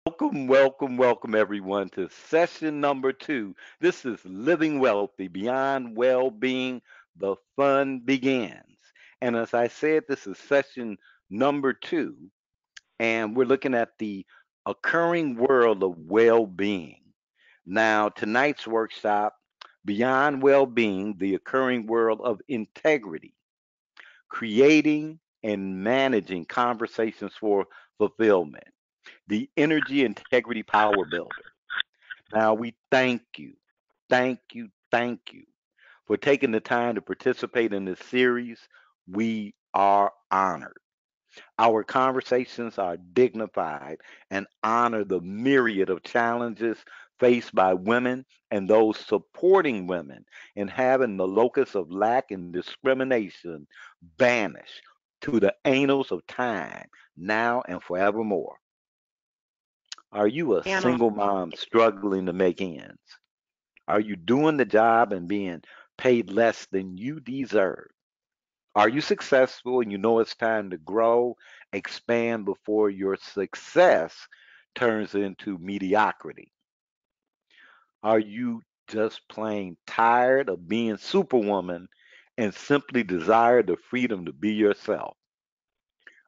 Welcome, everyone, to session number two. This is Living Wealthy Beyond Well Being. The fun begins. And as I said, this is session number two, and we're looking at the occurring world of well being. Now, tonight's workshop, Beyond Well Being, the occurring world of integrity, creating and managing conversations for fulfillment, the energy integrity power builder. Now we thank you for taking the time to participate in this series. We are honored. Our conversations are dignified and honor the myriad of challenges faced by women and those supporting women in having the locus of lack and discrimination banished to the annals of time now and forevermore. Are you a And single mom struggling to make ends? Are you doing the job and being paid less than you deserve? Are you successful and you know it's time to grow, expand before your success turns into mediocrity? Are you just plain tired of being superwoman and simply desire the freedom to be yourself?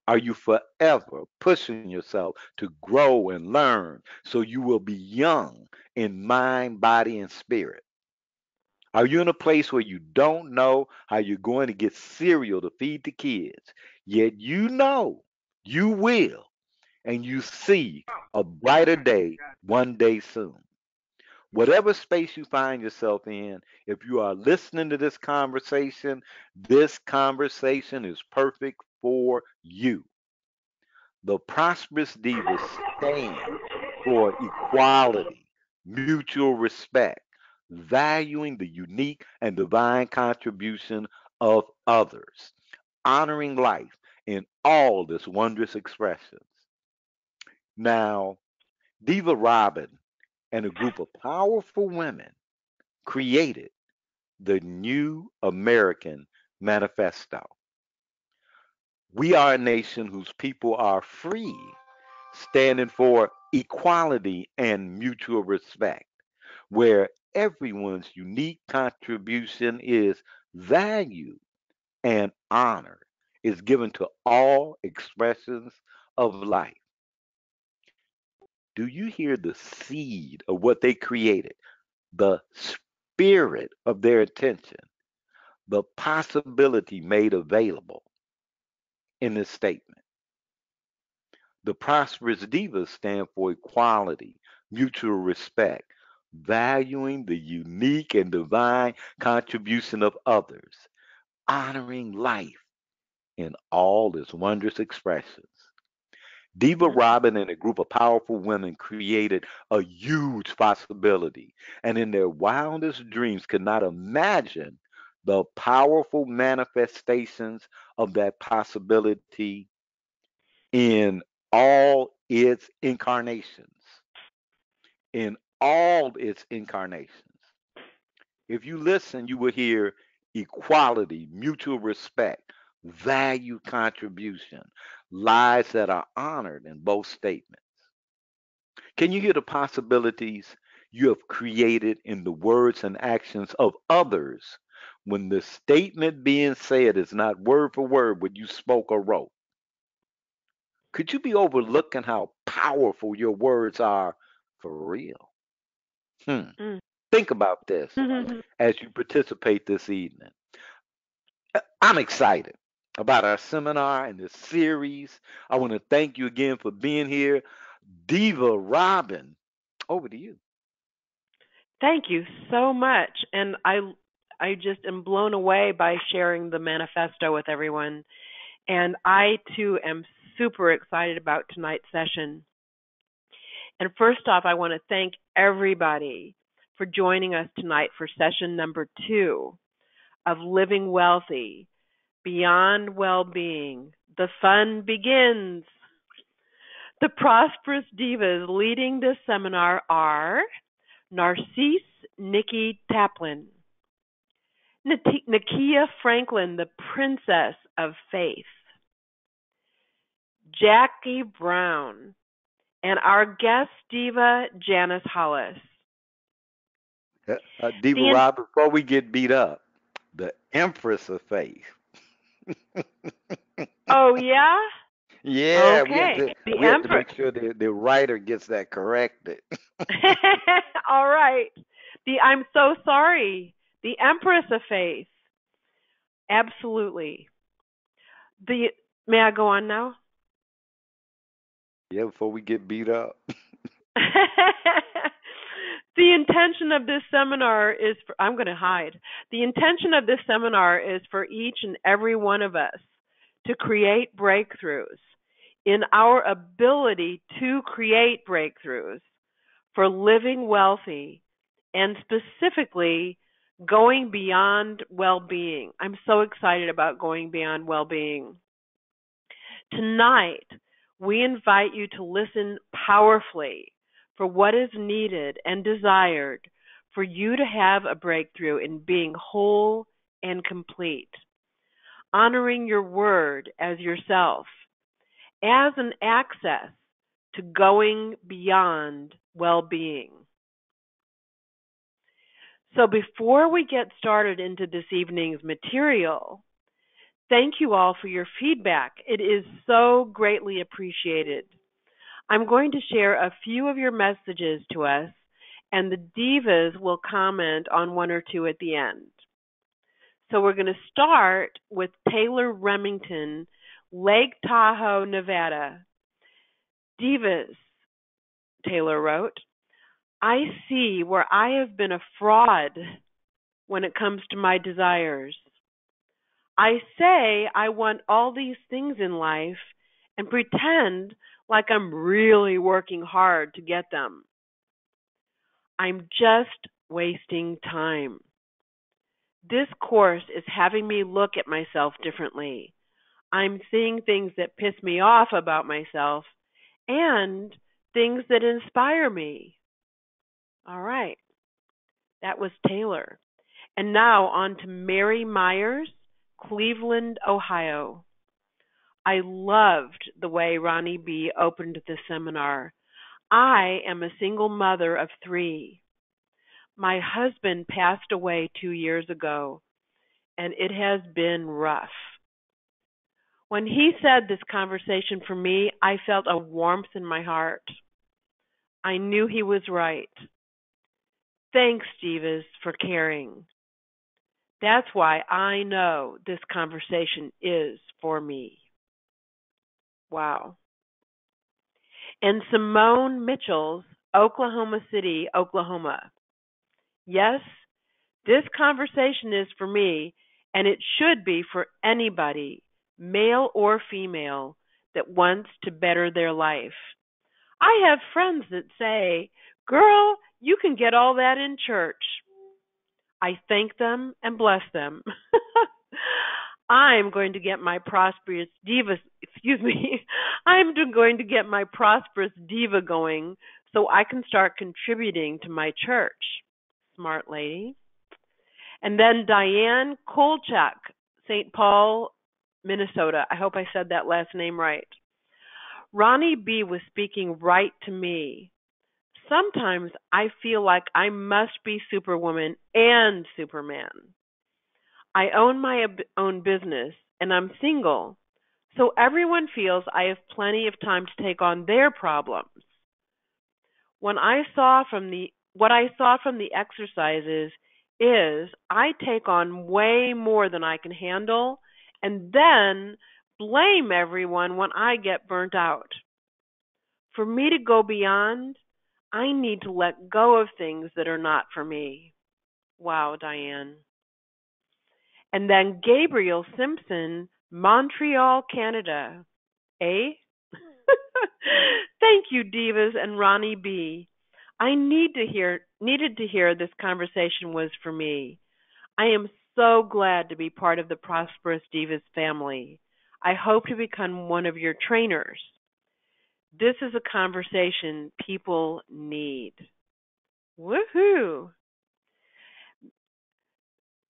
Are you forever pushing yourself to grow and learn so you will be young in mind, body, and spirit? Are you in a place where you don't know how you're going to get cereal to feed the kids, yet you know you will, and you see a brighter day one day soon? Whatever space you find yourself in, if you are listening to this conversation is perfect for you. The prosperous divas stand for equality, mutual respect, valuing the unique and divine contribution of others, honoring life in all its wondrous expressions. Now, Diva Robin and a group of powerful women created the New American Manifesto. We are a nation whose people are free, standing for equality and mutual respect, where everyone's unique contribution is valued and honor is given to all expressions of life. Do you hear the seed of what they created, the spirit of their intention, the possibility made available in this statement? The prosperous divas stand for equality, mutual respect, valuing the unique and divine contribution of others, honoring life in all its wondrous expressions. Diva mm, Robin and a group of powerful women created a huge possibility, and in their wildest dreams could not imagine the powerful manifestations of that possibility in all its incarnations. In all its incarnations. If you listen, you will hear equality, mutual respect, value contribution, lives that are honored in both statements. Can you hear the possibilities you have created in the words and actions of others when the statement being said is not word for word what you spoke or wrote? Could you be overlooking how powerful your words are for real? Hmm. mm. Think about this as you participate this evening. I'm excited about our seminar and this series. I want to thank you again for being here. Diva Robin, over to you. Thank you so much. And I just am blown away by sharing the manifesto with everyone. And I too am super excited about tonight's session. And first off, I want to thank everybody for joining us tonight for session number 2 of Living Wealthy Beyond Well-Being. The fun begins. The prosperous divas leading this seminar are Narcisse Nikki Taplin, Nakia Franklin, the Princess of Faith, Jackie Brown, and our guest diva, Janice Hollis. Diva The Rob, before we get beat up, the Empress of Faith. Oh yeah? Yeah, Okay. The we have to Empress. make sure the writer gets that corrected. All right. The I'm so sorry. The Empress of Faith. Absolutely. The May I go on now? Yeah, before we get beat up. The intention of this seminar is for, I'm going to hide. The intention of this seminar is for each and every one of us to create breakthroughs in our ability to create breakthroughs for living wealthy and specifically going beyond well-being. I'm so excited about going beyond well-being. Tonight, we invite you to listen powerfully for what is needed and desired for you to have a breakthrough in being whole and complete, honoring your word as yourself as an access to going beyond well-being. So before we get started into this evening's material, thank you all for your feedback. It is so greatly appreciated. I'm going to share a few of your messages to us, and the divas will comment on one or two at the end. So we're going to start with Taylor Remington, Lake Tahoe, Nevada. Divas, Taylor wrote, I see where I have been a fraud when it comes to my desires. I say I want all these things in life and pretend like I'm really working hard to get them. I'm just wasting time. This course is having me look at myself differently. I'm seeing things that piss me off about myself and things that inspire me. All right, that was Taylor. And now on to Mary Myers, Cleveland, Ohio. I loved the way Ronnie B. opened the seminar. I am a single mother of 3. My husband passed away 2 years ago, and it has been rough. When he said this conversation for me, I felt a warmth in my heart. I knew he was right. Thanks, Divas, for caring. That's why I know this conversation is for me. Wow. And Simone Mitchell's Oklahoma City, Oklahoma. Yes, this conversation is for me, and it should be for anybody, male or female, that wants to better their life. I have friends that say, Girl, you can get all that in church. I thank them and bless them. I'm going to get my prosperous diva, excuse me, I'm going to get my prosperous diva going so I can start contributing to my church. Smart lady. And then Diane Kolchak, St. Paul, Minnesota. I hope I said that last name right. Ronnie B. was speaking right to me. Sometimes I feel like I must be Superwoman and Superman. I own my own business and I'm single, so everyone feels I have plenty of time to take on their problems. When I saw from the What I saw from the exercises is I take on way more than I can handle and then blame everyone when I get burnt out. For me to go beyond, I need to let go of things that are not for me. Wow, Diane. And then Gabriel Simpson, Montreal, Canada. Eh? Thank you, Divas and Ronnie B. I needed to hear this conversation was for me. I am so glad to be part of the Prosperous Divas family. I hope to become one of your trainers. This is a conversation people need. Woohoo!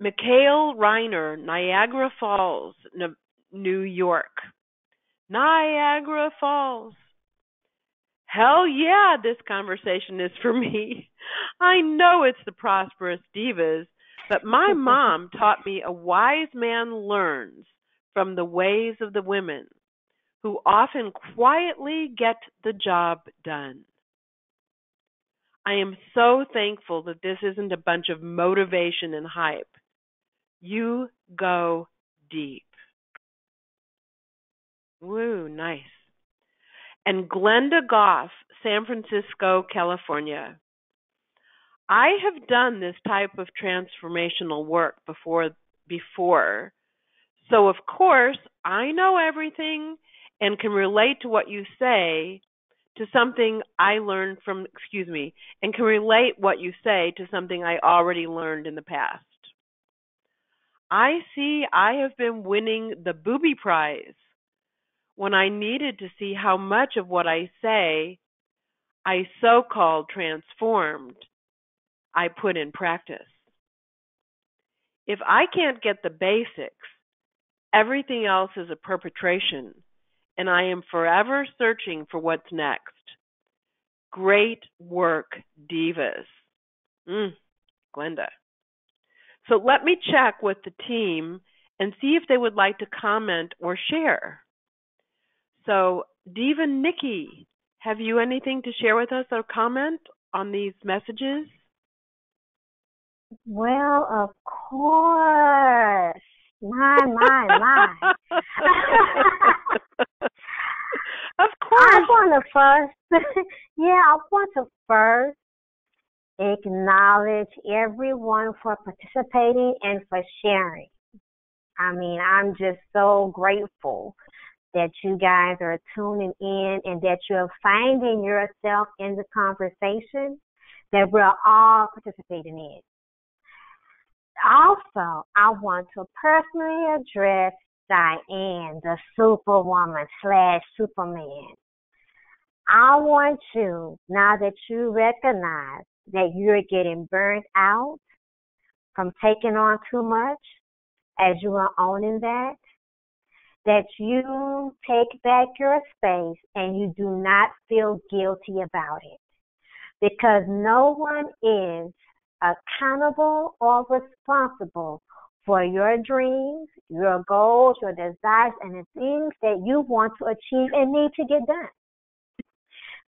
Mikhail Reiner, Niagara Falls, New York. Niagara Falls. Hell yeah, this conversation is for me. I know it's the prosperous divas, but my mom taught me a wise man learns from the ways of the women who often quietly get the job done. I am so thankful that this isn't a bunch of motivation and hype. You go deep. Woo, nice. And Glenda Goff, San Francisco, California. I have done this type of transformational work before. So of course, I know everything and can relate to what you say to something I learned from, and can relate what you say to something I already learned in the past. I see I have been winning the booby prize when I needed to see how much of what I say I so called transformed I put in practice. If I can't get the basics, everything else is a perpetration, and I am forever searching for what's next. Great work, divas. Glenda. So let me check with the team and see if they would like to comment or share. So, Diva Nikki, have you anything to share with us or comment on these messages? Well, of course. My. Of I course. want to first, I want to first acknowledge everyone for participating and for sharing. I mean, I'm just so grateful that you guys are tuning in and that you're finding yourself in the conversation that we're all participating in. Also, I want to personally address Diane, the superwoman slash Superman. I want you, now that you recognize that you're getting burnt out from taking on too much, as you are owning that you take back your space and you do not feel guilty about it. Because no one is accountable or responsible for your dreams, your goals, your desires, and the things that you want to achieve and need to get done.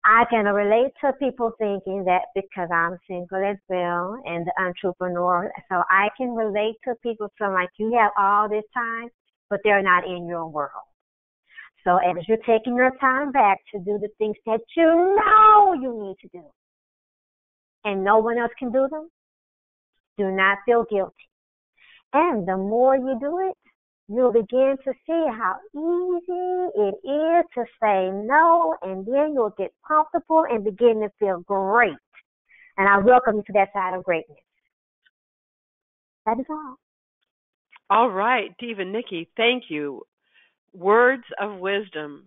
I can relate to people thinking that because I'm single as well and the entrepreneur, so I can relate to people feeling like you have all this time, but they're not in your world. So as you're taking your time back to do the things that you know you need to do, and no one else can do them, do not feel guilty. And the more you do it, you'll begin to see how easy it is to say no, and then you'll get comfortable and begin to feel great. And I welcome you to that side of greatness. That is all. All right, Diva Nikki, thank you. Words of wisdom.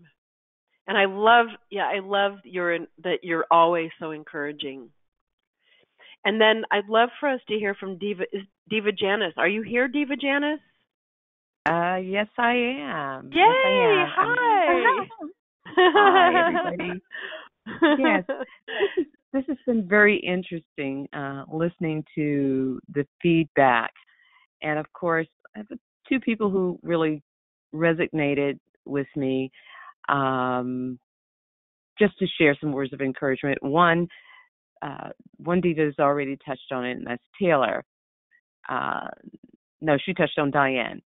And I love that you're always so encouraging. And then I'd love for us to hear from Diva Janice. Are you here, Diva Janice? Yes, I am. Yes, I Yay! am. Hi. Hi, everybody. Yes, this has been very interesting listening to the feedback, and of course, I have two people who really resonated with me. Just to share some words of encouragement. One diva has already touched on it, and that's Taylor. No, she touched on Diane.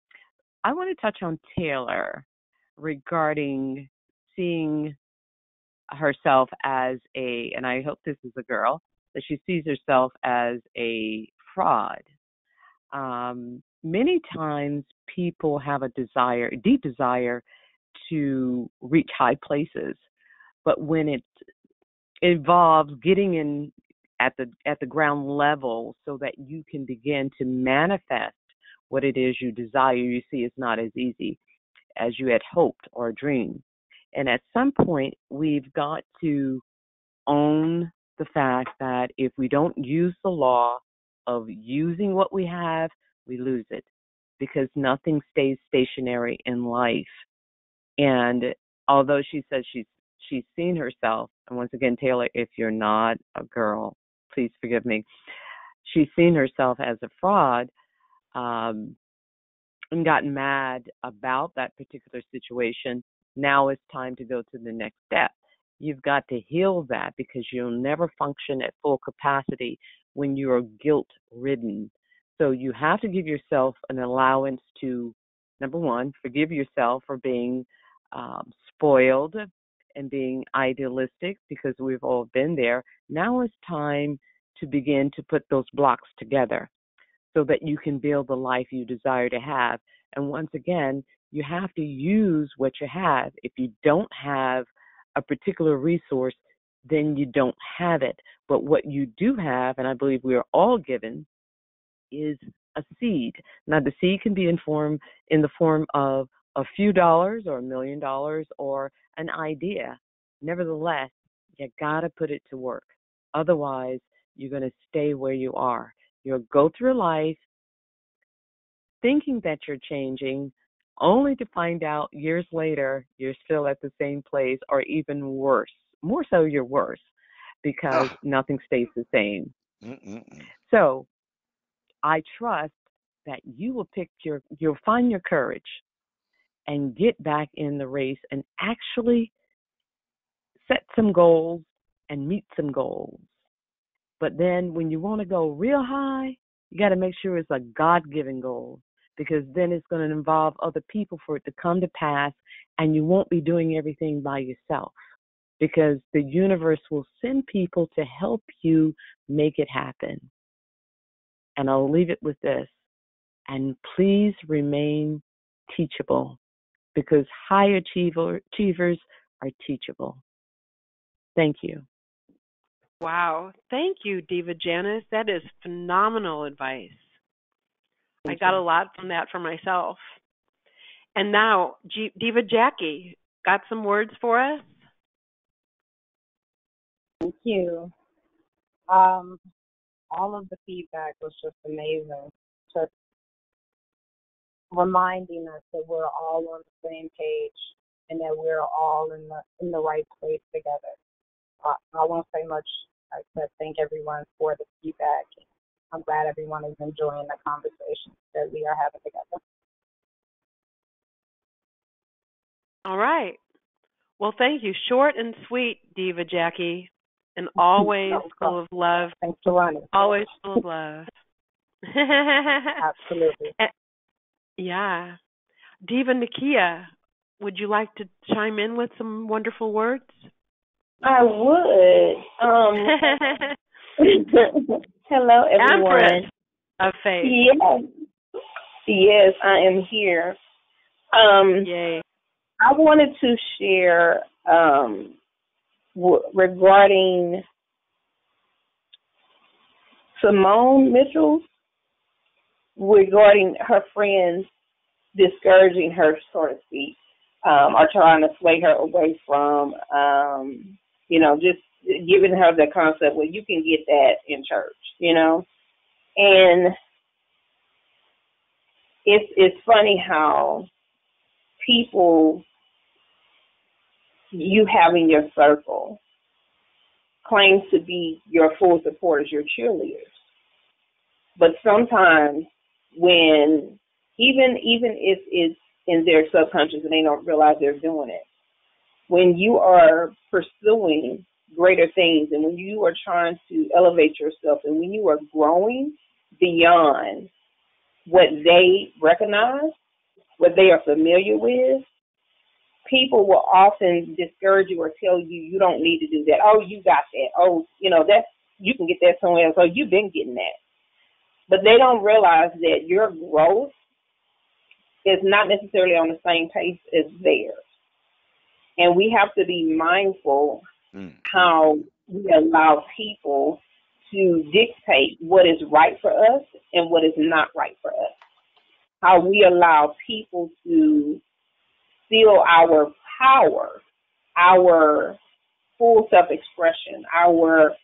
I want to touch on Taylor regarding seeing herself as and I hope this is a girl, that she sees herself as a fraud. Many times people have a deep desire to reach high places, but when it involves getting in at the ground level so that you can begin to manifest what it is you desire, you see it's not as easy as you had hoped or dreamed. And at some point, we've got to own the fact that if we don't use the law of using what we have, we lose it, because nothing stays stationary in life. And although she says she's seen herself and once again, Taylor, if you're not a girl, please forgive me. She's seen herself as a fraud, and gotten mad about that particular situation. Now it's time to go to the next step. You've got to heal that, because you'll never function at full capacity when you're guilt ridden. So you have to give yourself an allowance to, number one, forgive yourself for being spoiled and being idealistic, because we've all been there. Now it's time to begin to put those blocks together so that you can build the life you desire to have. And once again, you have to use what you have. If you don't have a particular resource, then you don't have it. But what you do have, and I believe we are all given, is a seed. Now, the seed can be in the form of a few dollars or $1 million or an idea. Nevertheless, you got to put it to work. Otherwise, you're going to stay where you are. You'll go through life thinking that you're changing, only to find out years later you're still at the same place, or even worse. More so, you're worse, because nothing stays the same. So I trust that you will you'll find your courage and get back in the race and actually set some goals and meet some goals. But then when you want to go real high, you got to make sure it's a God-given goal, because then it's going to involve other people for it to come to pass, and you won't be doing everything by yourself, because the universe will send people to help you make it happen. And I'll leave it with this. And please remain teachable, because high achievers are teachable. Thank you. Wow. Thank you, Diva Janice. That is phenomenal advice. I got a lot from that for myself. And now, Diva Jackie, got some words for us? Thank you. All of the feedback was just amazing. Just reminding us that we're all on the same page and that we're all in the right place together. I won't say much except thank everyone for the feedback. I'm glad everyone is enjoying the conversation that we are having together. All right. Well, thank you. Short and sweet, Diva Jackie, and always full of love. Thanks for running. Always full of love. Absolutely. Yeah. Diva Nakia, would you like to chime in with some wonderful words? I would. Hello, everyone. Empress of faith. Yes, I am here. Yay. I wanted to share regarding Simone Mitchell, regarding her friends discouraging her, so to speak, or trying to sway her away from, just giving her the concept, well, you can get that in church, And it's funny how people you have in your circle claims to be your full supporters, your cheerleaders. But sometimes when, even if it's in their subconscious and they don't realize they're doing it, when you are pursuing greater things and when you are trying to elevate yourself and when you are growing beyond what they recognize, what they are familiar with, people will often discourage you or tell you you don't need to do that. Oh, you got that. Oh, that's, you can get that somewhere else. Oh, you've been getting that. But they don't realize that your growth is not necessarily on the same pace as theirs. And we have to be mindful how we allow people to dictate what is right for us and what is not right for us. How we allow people to steal our power, our full self-expression, our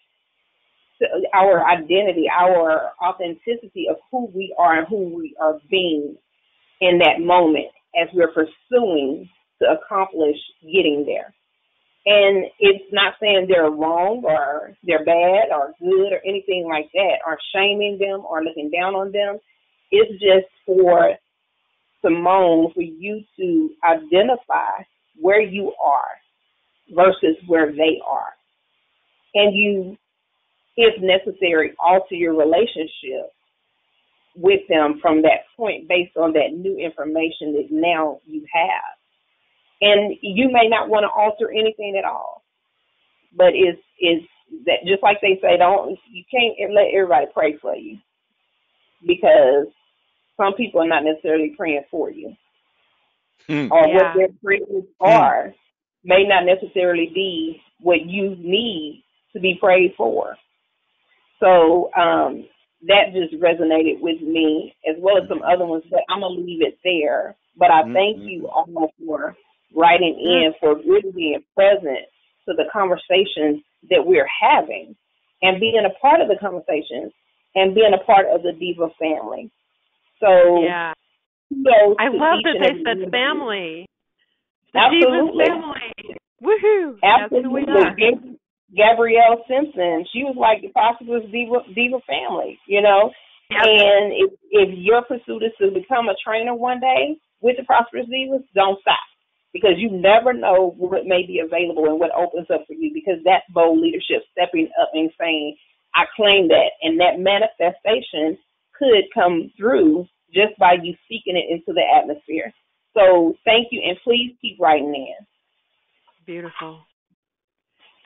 identity, our authenticity of who we are and who we are being in that moment as we're pursuing to accomplish getting there. And it's not saying they're wrong or they're bad or good or anything like that, or shaming them or looking down on them. It's just for Simone, for you to identify where you are versus where they are. And you, if necessary, alter your relationship with them from that point based on that new information that now you have. And you may not want to alter anything at all. But it's that, just like they say, you can't let everybody pray for you, because some people are not necessarily praying for you, Hmm. or what Yeah. their prayers Hmm. are may not necessarily be what you need to be prayed for. So that just resonated with me, as well as some other ones, but I'm going to leave it there. But I thank you all for writing Mm. in, for really being present to the conversations that we're having and being a part of the conversations and being a part of the Diva family. So Yeah. kudos I to love each that and they every one said of you. family. The Divas Absolutely. family. Woohoo. That's who we Absolutely. are. Gabrielle Simpson, she was like the Prosperous Diva family, Yep. And if your pursuit is to become a trainer one day with the Prosperous Divas, don't stop, because you never know what may be available and what opens up for you, because that's bold leadership, stepping up and saying, I claim that, and that manifestation could come through just by you speaking it into the atmosphere. So thank you, and please keep writing in. Beautiful.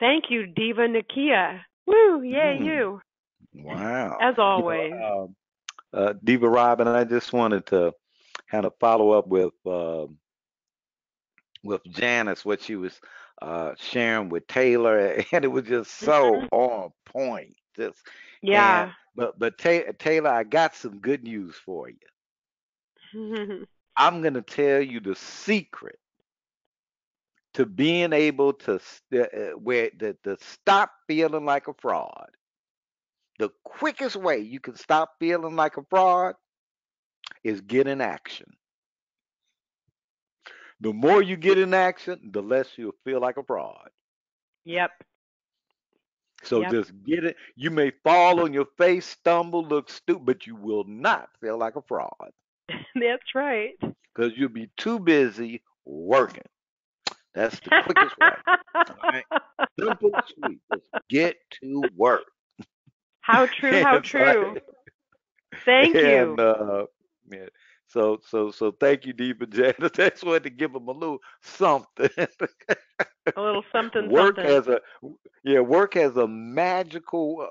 Thank you, Diva Nakia. Woo, yay, Hmm. you. Wow. As always. Diva Robin, I just wanted to kind of follow up with Janice, what she was sharing with Taylor, and it was just so Mhm. on point. Just and Yeah. Taylor, I got some good news for you. I'm gonna tell you the secret to being able to to stop feeling like a fraud. The quickest way you can stop feeling like a fraud is get in action. The more you get in action, the less you'll feel like a fraud. Yep. So Yep. just get it. You may fall on your face, stumble, look stupid, but you will not feel like a fraud That's right. because you'll be too busy working. That's the quickest way. All right. Simple, sweet. Just get to work. How true, how And so, true. Thank you. and yeah. So thank you, Deep and Janice. I just wanted to give them a little something. A little something Work something. has a work has a magical.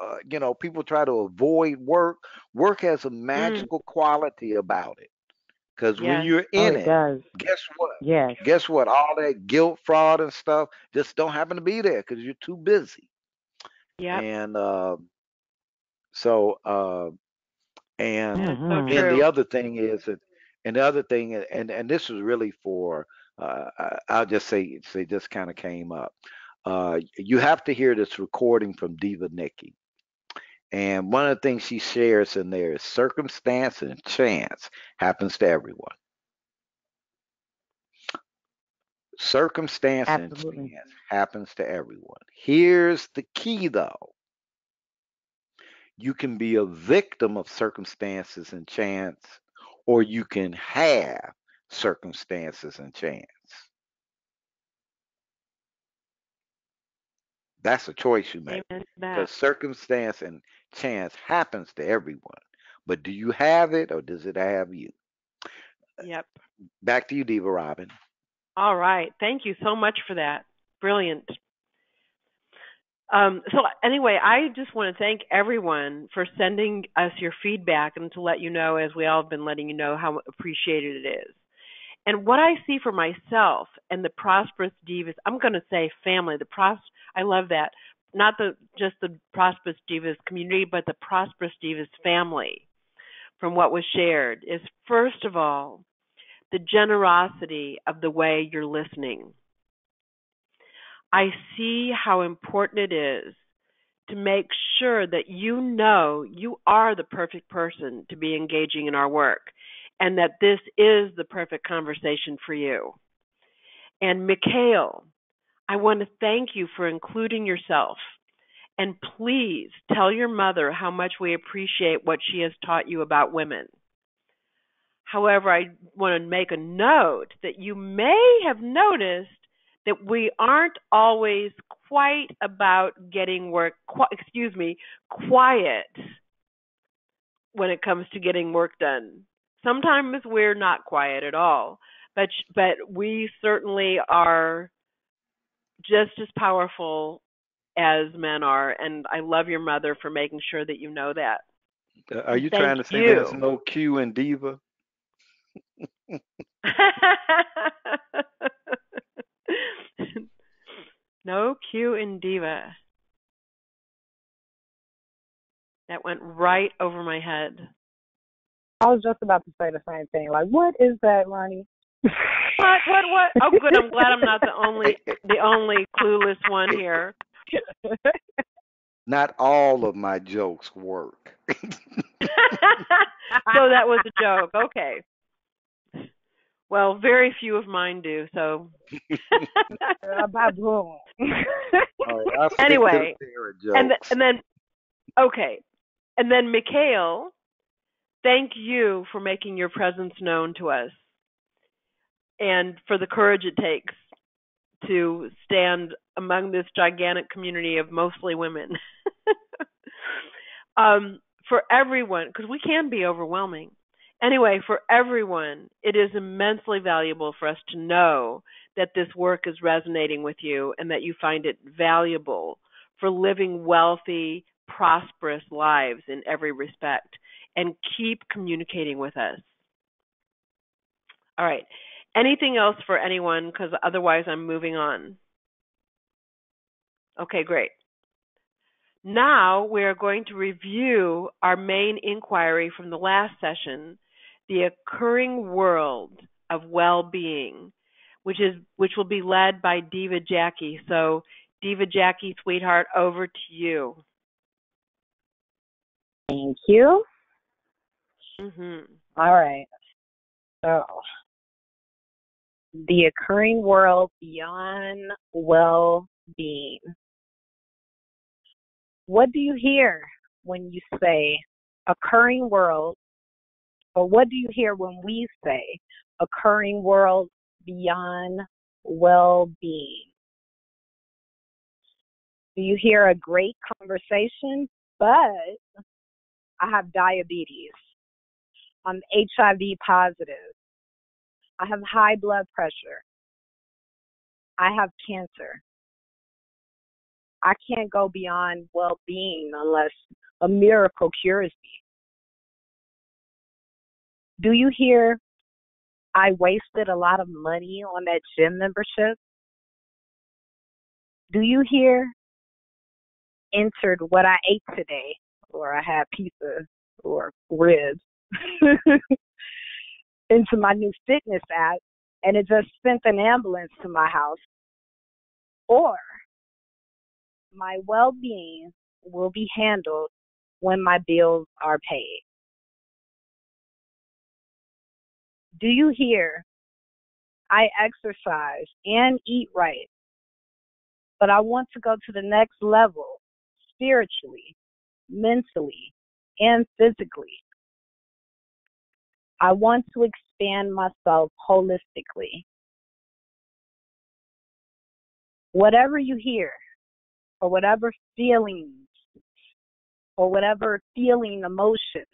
People try to avoid work. Work has a Mm. magical quality about it. Because when Yes. you're Oh, in it it, does. guess what? Yes. Guess what? All that guilt, fraud, and stuff just don't happen to be there because you're too busy. Yep. And so That and is so then Mhm. true. the other thing is that, and the other thing, and this is really for, I'll just say just kind of came up. You have to hear this recording from Diva Nikki. And one of the things she shares in there is circumstance and chance happens to everyone. Circumstance and Absolutely. chance happens to everyone. Here's the key though. You can be a victim of circumstances and chance, or you can have circumstances and chance. That's a choice you Amen make to because that. circumstance and chance happens to everyone. But do you have it or does it have you? Yep. Back to you, Diva Robin. All right. Thank you so much for that. Brilliant. So anyway, I just want to thank everyone for sending us your feedback and to let you know, as we all have been letting you know, how appreciated it is. And what I see for myself and the Prosperous Divas, I'm going to say family. I love that. Not just the Prosperous Divas community, but the Prosperous Divas family. From what was shared, is first of all the generosity of the way you're listening. I see how important it is to make sure that you know you are the perfect person to be engaging in our work and that this is the perfect conversation for you. And Mikhail, I want to thank you for including yourself. And please tell your mother how much we appreciate what she has taught you about women. However, I want to make a note that you may have noticed that we aren't always quite about getting quiet when it comes to getting work done. Sometimes we're not quiet at all, but we certainly are just as powerful as men are, and I love your mother for making sure that you know that. Are And you thank trying to say there's you. no Q in diva? No Q in diva. That went right over my head. I was just about to say the same thing. Like, what is that, Ronnie? What? Oh, good. I'm glad I'm not the only clueless one here. Not all of my jokes work. So that was a joke. Okay. Well, very few of mine do. So. Boom. All right, I'll stick to the Anyway, parrot and jokes. and then okay, and then Mikhail, thank you for making your presence known to us, and for the courage it takes to stand among this gigantic community of mostly women. For everyone, because we can be overwhelming. Anyway, for everyone, it is immensely valuable for us to know that this work is resonating with you and that you find it valuable for living wealthy, prosperous lives in every respect. And keep communicating with us. All right. Anything else for anyone? Because otherwise I'm moving on. Okay, great. Now we are going to review our main inquiry from the last session, the occurring world of well-being, which will be led by Diva Jackie. So, Diva Jackie, sweetheart, over to you. Thank you. Mhm. All right. So, the occurring world beyond well-being. What do you hear when you say occurring world, or what do you hear when we say occurring world beyond well-being? Do you hear a great conversation? But I have diabetes. I'm HIV positive. I have high blood pressure. I have cancer. I can't go beyond well-being unless a miracle cures me. Do you hear I wasted a lot of money on that gym membership? Do you hear entered what I ate today, or I had pizza or ribs, into my new fitness app, and it just sent an ambulance to my house? Or my well-being will be handled when my bills are paid. Do you hear I exercise and eat right, but I want to go to the next level spiritually, mentally, and physically? I want to expand myself holistically. Whatever you hear, or whatever feelings, or whatever feeling emotions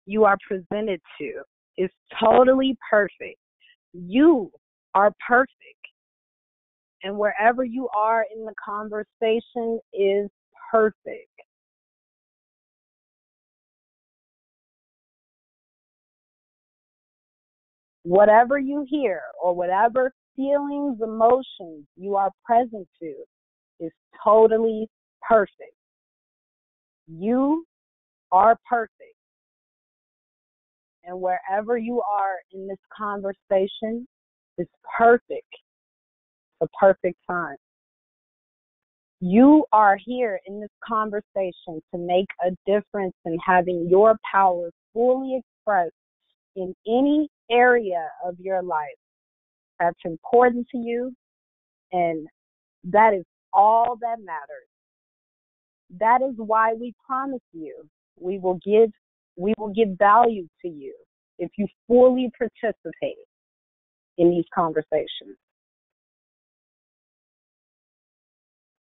you are presented to is totally perfect. You are perfect. And wherever you are in the conversation is perfect. Whatever you hear or whatever feelings, emotions you are present to is totally perfect. You are perfect. And wherever you are in this conversation is perfect. The perfect time. You are here in this conversation to make a difference in having your power fully expressed in any area of your life that's important to you and That is all that matters. That is why we promise you we will give value to you if you fully participate in these conversations.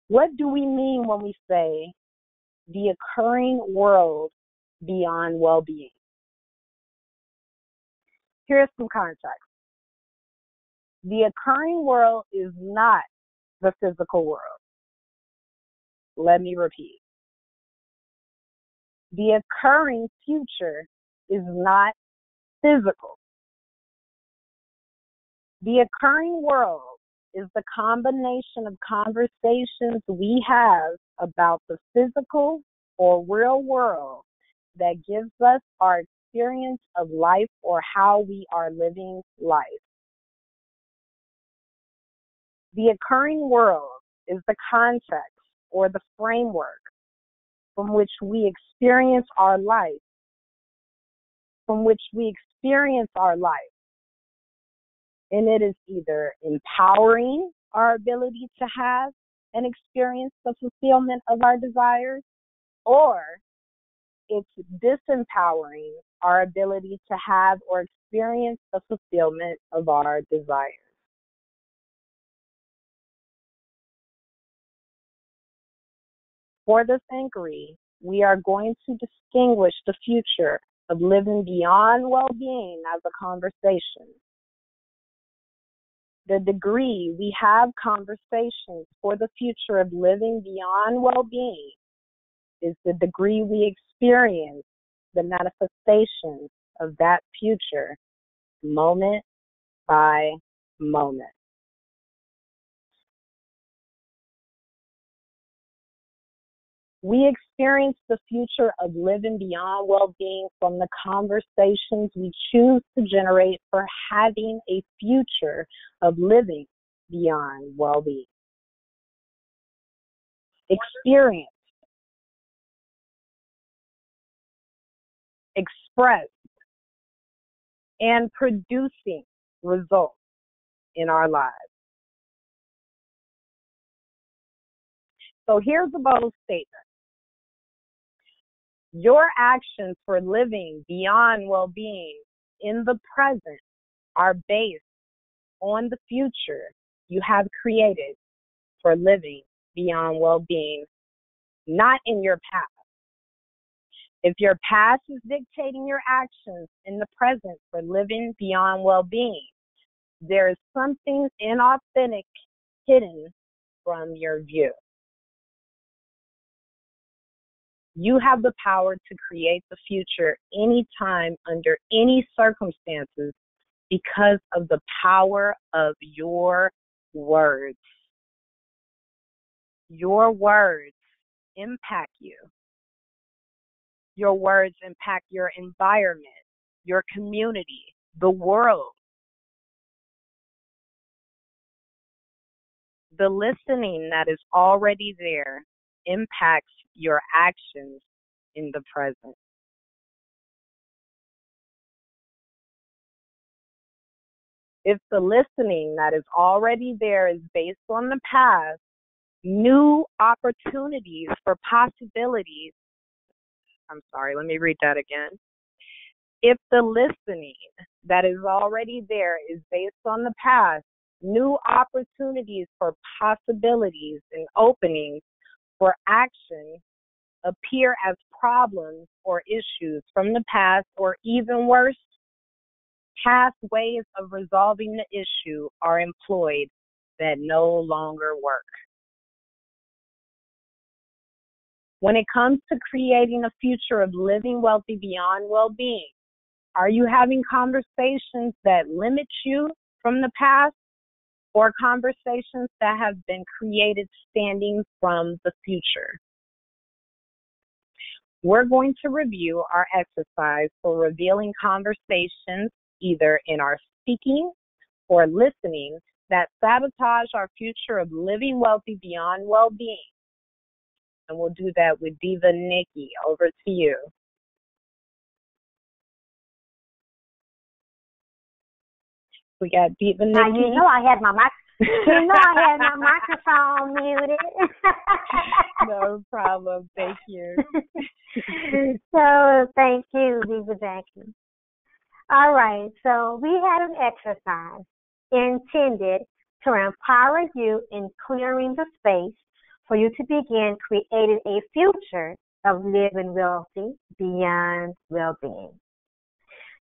What do we mean when we say the occurring world beyond well-being? Here's some context. The occurring world is not the physical world. Let me repeat. The occurring future is not physical. The occurring world is the combination of conversations we have about the physical or real world that gives us our experience of life or how we are living life. The occurring world is the context or the framework from which we experience our life, And it is either empowering our ability to have and experience the fulfillment of our desires, or it's disempowering our ability to have or experience the fulfillment of our desires. For this inquiry, we are going to distinguish the future of living beyond well-being as a conversation. The degree we have conversations for the future of living beyond well-being is the degree we experience the manifestation of that future moment by moment. We experience the future of living beyond well-being from the conversations we choose to generate for having a future of living beyond well-being. Experience, expressed, and producing results in our lives. So here's a bold statement. Your actions for living beyond well-being in the present are based on the future you have created for living beyond well-being, not in your past. If your past is dictating your actions in the present for living beyond well-being, there is something inauthentic hidden from your view. You have the power to create the future anytime, under any circumstances, because of the power of your words. Your words impact you. Your words impact your environment, your community, the world. The listening that is already there impacts your actions in the present. If the listening that is already there is based on the past, new opportunities for possibilities. Let me read that again. If the listening that is already there is based on the past, new opportunities for possibilities and openings for action appear as problems or issues from the past, or even worse, past ways of resolving the issue are employed that no longer work. When it comes to creating a future of living wealthy beyond well-being, are you having conversations that limit you from the past, or conversations that have been created standing from the future? We're going to review our exercise for revealing conversations either in our speaking or listening that sabotage our future of living wealthy beyond well-being. And we'll do that with Diva Nikki. Over to you. We got Diva Now Nikki. you know I had my microphone muted. No problem. Thank you. So thank you, Diva Jackie. All right, so we had an exercise intended to empower you in clearing the space for you to begin creating a future of living wealthy beyond well-being.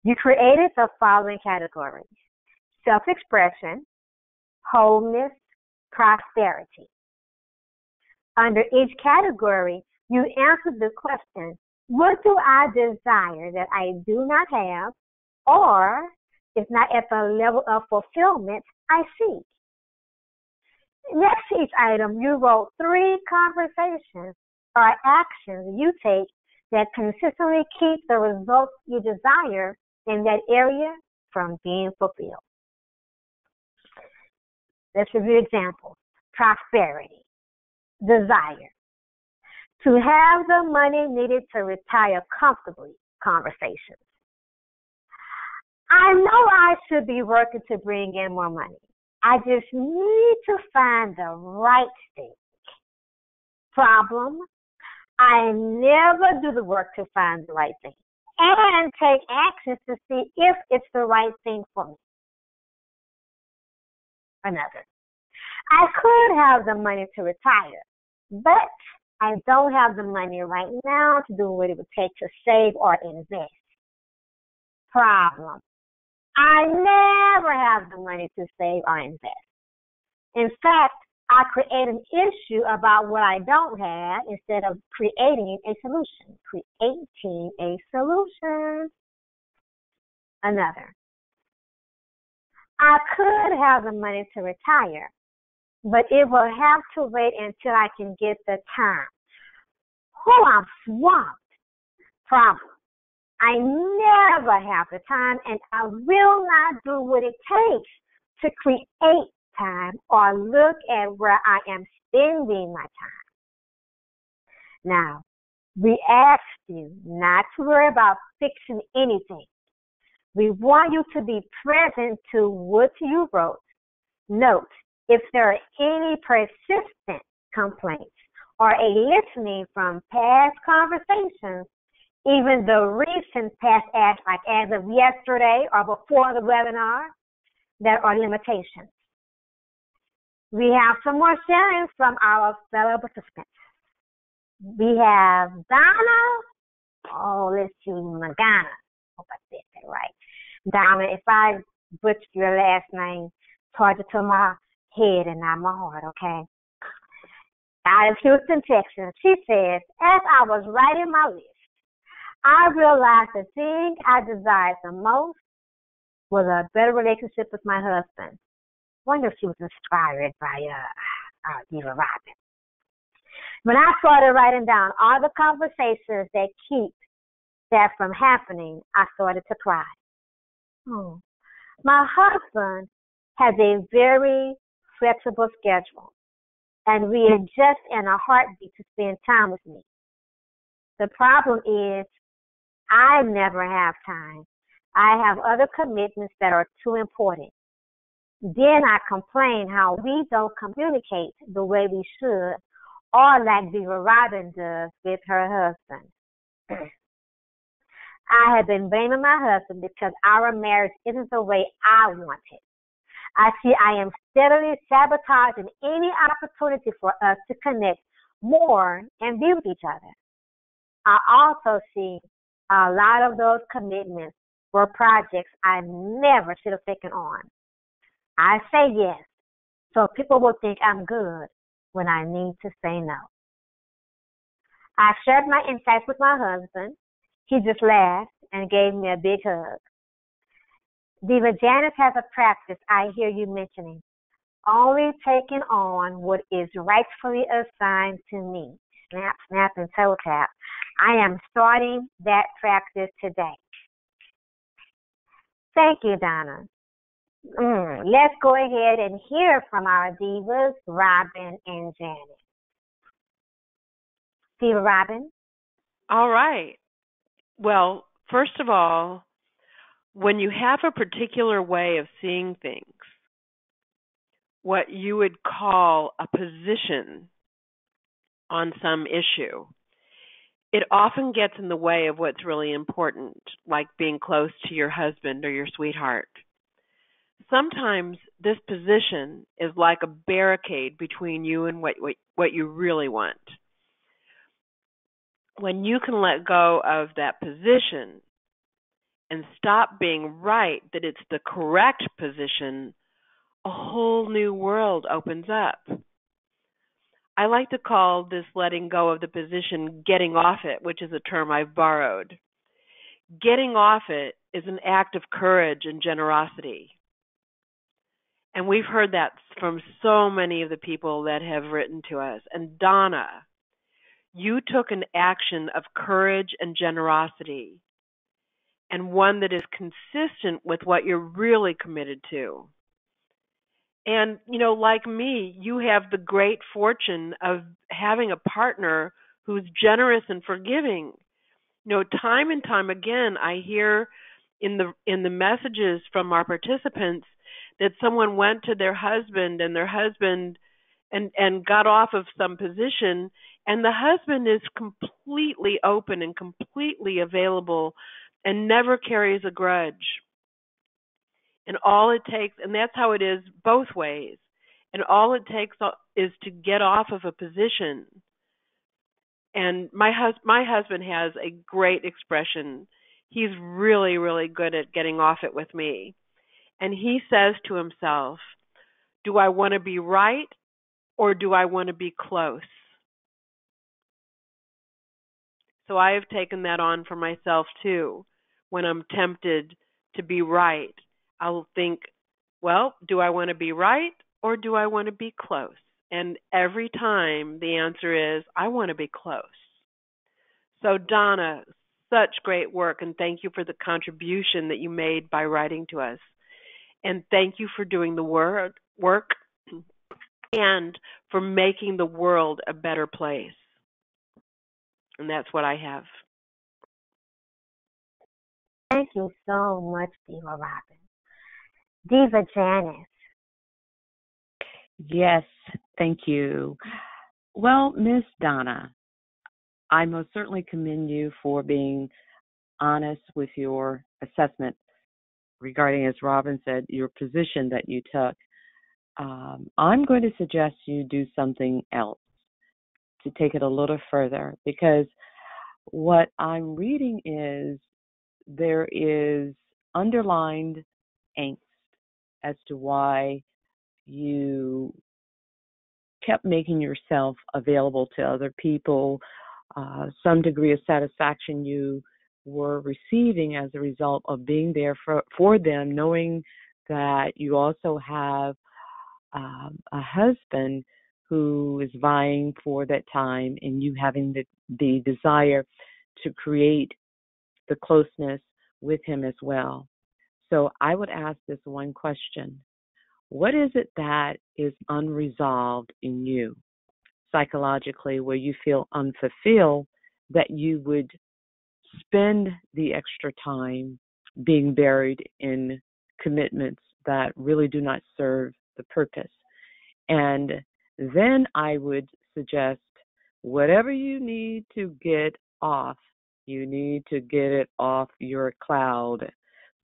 You created the following categories: self-expression, wholeness, prosperity. Under each category, you answered the question, what do I desire that I do not have or is not at the level of fulfillment I seek? Next to each item, you wrote 3 conversations or actions you take that consistently keep the results you desire in that area from being fulfilled. Let's review examples. Prosperity, desire, to have the money needed to retire comfortably, conversations. I know I should be working to bring in more money. I just need to find the right thing. Problem, I never do the work to find the right thing and take actions to see if it's the right thing for me. Another, I could have the money to retire, but I don't have the money right now to do what it would take to save or invest. Problem, I never have the money to save or invest. In fact, I create an issue about what I don't have instead of creating a solution. Creating a solution. Another, I could have the money to retire, but it will have to wait until I can get the time. Oh, I'm swamped. Problem, I never have the time, and I will not do what it takes to create time or look at where I am spending my time. Now, we asked you not to worry about fixing anything. We want you to be present to what you wrote. Note, if there are any persistent complaints or a listening from past conversations, even the recent past acts, like as of yesterday or before the webinar, there are limitations. We have some more sharing from our fellow participants. We have Donna. Oh, let's see, Magana. Hope I said that right. Donna, if I butcher your last name, charge it to my head and not my heart, okay? Out of Houston, Texas, she says, as I was writing my list, I realized the thing I desired the most was a better relationship with my husband. Wonder if she was inspired by Diva Robin. When I started writing down all the conversations that keep that from happening, I started to cry. Oh. My husband has a very flexible schedule, and we adjust in a heartbeat to spend time with me. The problem is I never have time. I have other commitments that are too important. Then I complain how we don't communicate the way we should, or like Diva Robin does with her husband. I have been blaming my husband because our marriage isn't the way I want it. I see I am steadily sabotaging any opportunity for us to connect more and be with each other. I also see a lot of those commitments were projects I never should have taken on. I say yes, so people will think I'm good when I need to say no. I shared my insights with my husband. He just laughed and gave me a big hug. Diva Janice has a practice I hear you mentioning, only taking on what is rightfully assigned to me. Snap, snap, and toe tap. I am starting that practice today. Thank you, Donna. Let's go ahead and hear from our divas, Robin and Janet. Diva Robin? All right. Well, first of all, when you have a particular way of seeing things, what you would call a position on some issue, it often gets in the way of what's really important, like being close to your husband or your sweetheart. Sometimes this position is like a barricade between you and what you really want. When you can let go of that position and stop being right that it's the correct position, a whole new world opens up. I like to call this letting go of the position getting off it, which is a term I've borrowed. Getting off it is an act of courage and generosity. And we've heard that from so many of the people that have written to us. And Donna, you took an action of courage and generosity, and one that is consistent with what you're really committed to. And, like me, you have the great fortune of having a partner who's generous and forgiving. Time and time again, I hear in the messages from our participants that someone went to their husband and their husband and got off of some position, and the husband is completely open and completely available and never carries a grudge. And all it takes, and that's how it is both ways, and all it takes is to get off of a position. And my husband has a great expression. He's really, really good at getting off it with me. And he says to himself, do I want to be right or do I want to be close? So I have taken that on for myself too. When I'm tempted to be right, I'll think, well, do I want to be right or do I want to be close? And every time the answer is, I want to be close. So Donna, such great work, and thank you for the contribution that you made by writing to us. And thank you for doing the work and for making the world a better place. And that's what I have. Thank you so much, Diva Robin. Diva Janice. Yes, thank you. Well, Miss Donna, I most certainly commend you for being honest with your assessment regarding, as Robin said, your position that you took. I'm going to suggest you do something else to take it a little further, because what I'm reading is there is underlined angst as to why you kept making yourself available to other people, some degree of satisfaction you were receiving as a result of being there for them, knowing that you also have a husband who is vying for that time, and you having the desire to create the closeness with him as well. So I would ask this one question. What is it that is unresolved in you psychologically, where you feel unfulfilled, that you would spend the extra time being buried in commitments that really do not serve the purpose? And then I would suggest whatever you need to get off, you need to get it off your cloud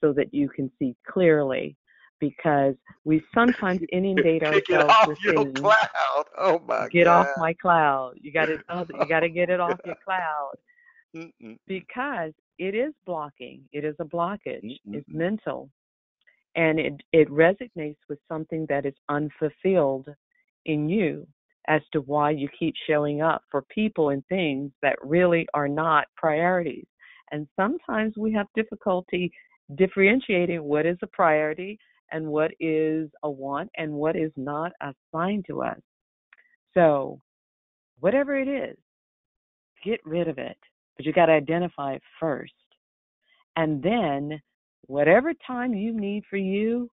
so that you can see clearly, because we sometimes inundate Pick it ourselves off with your things. cloud. Oh my Get off God. my cloud. You got to get it off your cloud, Mm-mm. because it is blocking. It is a blockage. Mm-mm. It's mental, and it resonates with something that is unfulfilled in you as to why you keep showing up for people and things that really are not priorities. And sometimes we have difficulty differentiating what is a priority and what is a want and what is not assigned to us. So whatever it is, get rid of it. But you got to identify it first. And then whatever time you need for you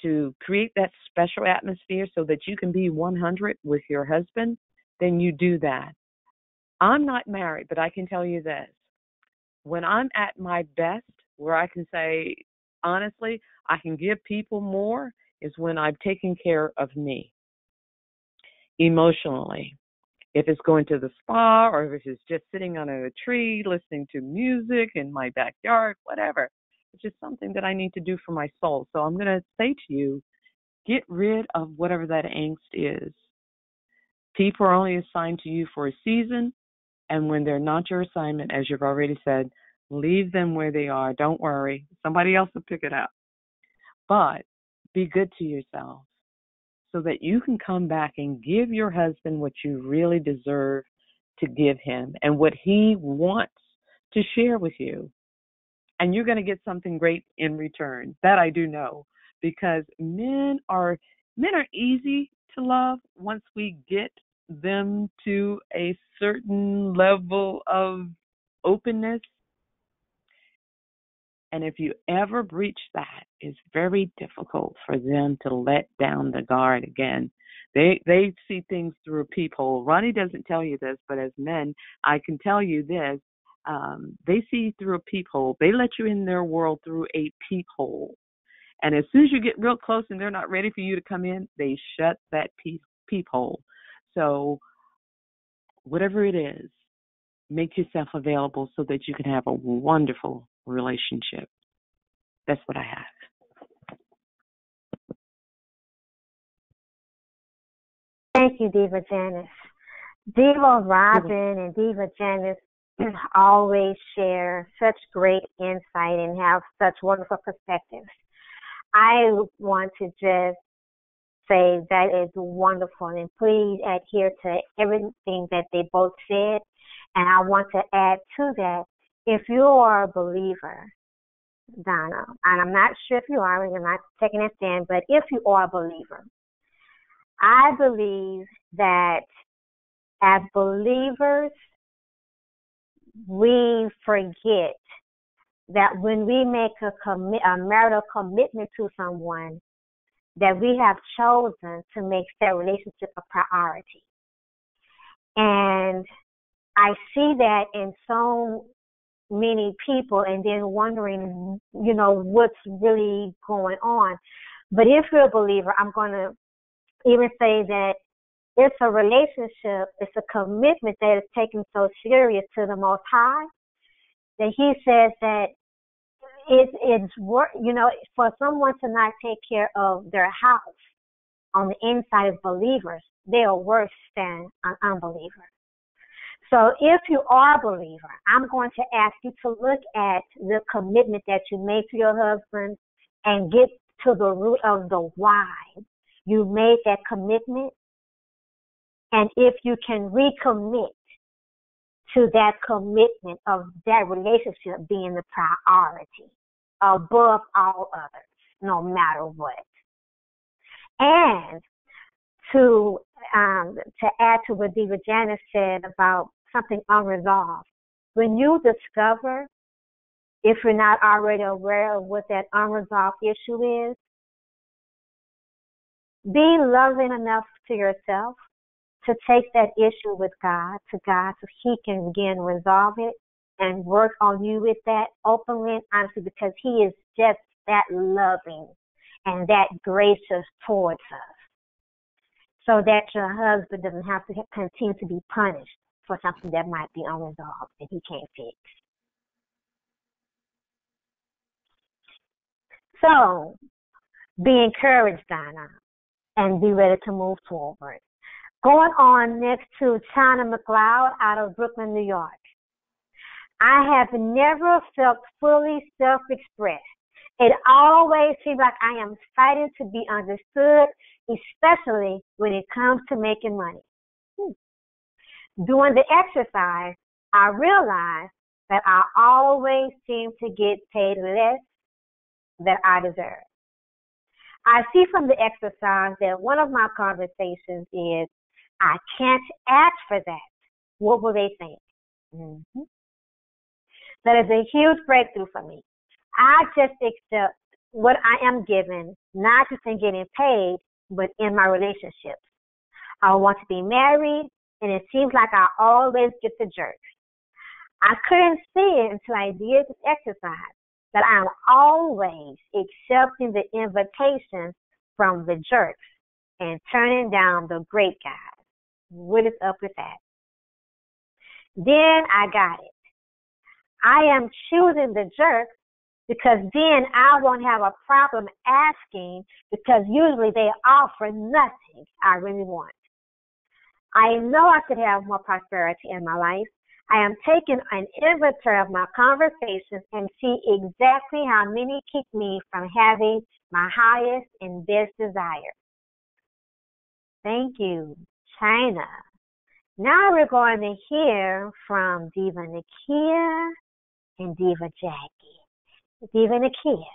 to create that special atmosphere so that you can be 100 with your husband, then you do that. I'm not married, but I can tell you this. When I'm at my best, where I can say honestly, I can give people more is when I've taken care of me emotionally. If it's going to the spa or if it's just sitting under a tree listening to music in my backyard, whatever. It's just something that I need to do for my soul. So I'm going to say to you, get rid of whatever that angst is. People are only assigned to you for a season, and when they're not your assignment, as you've already said, leave them where they are. Don't worry. Somebody else will pick it up. But be good to yourself so that you can come back and give your husband what you really deserve to give him and what he wants to share with you. And you're going to get something great in return. That I do know, because men are easy to love once we get them to a certain level of openness. And if you ever breach that, it's very difficult for them to let down the guard again. They see things through a peephole. Ronnie doesn't tell you this, but as men, I can tell you this. They see through a peephole. They let you in their world through a peephole. And as soon as you get real close and they're not ready for you to come in, they shut that peephole. So whatever it is, make yourself available so that you can have a wonderful relationship. That's what I have. Thank you, Diva Janice. Diva Robin and Diva Janice always share such great insight and have such wonderful perspectives. I want to just say that is wonderful, and please adhere to everything that they both said. And I want to add to that, if you are a believer, Donna, and I'm not sure if you are, and I'm not taking a stand, but if you are a believer, I believe that as believers, we forget that when we make a marital commitment to someone, that we have chosen to make that relationship a priority. And I see that in so many people, and then wondering, what's really going on. But if you're a believer, I'm going to even say that it's a relationship, it's a commitment that is taken so serious to the Most High that He says that it's worth, for someone to not take care of their house on the inside of believers, they are worse than an unbeliever. So if you are a believer, I'm going to ask you to look at the commitment that you made to your husband and get to the root of the why you made that commitment. And if you can recommit to that commitment of that relationship being the priority above all others, no matter what. And to add to what Diva Janice said about something unresolved, when you discover, if you're not already aware of what that unresolved issue is, be loving enough to yourself to take that issue with God, to God, so He can again resolve it and work on you with that openly and honestly, because He is just that loving and that gracious towards us, so that your husband doesn't have to continue to be punished for something that might be unresolved that he can't fix. So, be encouraged, Donna, and be ready to move forward. Going on next to China McLeod out of Brooklyn, New York. I have never felt fully self-expressed. It always seems like I am fighting to be understood, especially when it comes to making money. During the exercise, I realized that I always seem to get paid less than I deserve. I see from the exercise that one of my conversations is, I can't ask for that. What will they think? Mm-hmm. That is a huge breakthrough for me. I just accept what I am given, not just in getting paid, but in my relationships. I want to be married, and it seems like I always get the jerk. I couldn't see it until I did this exercise, that I'm always accepting the invitation from the jerks and turning down the great guys. What is up with that? Then I got it. I am choosing the jerks because then I won't have a problem asking, because usually they offer nothing I really want. I know I could have more prosperity in my life. I am taking an inventory of my conversations and see exactly how many keep me from having my highest and best desire. Thank you, China. Now we're going to hear from Diva Nakia and Diva Jackie. Diva Nakia.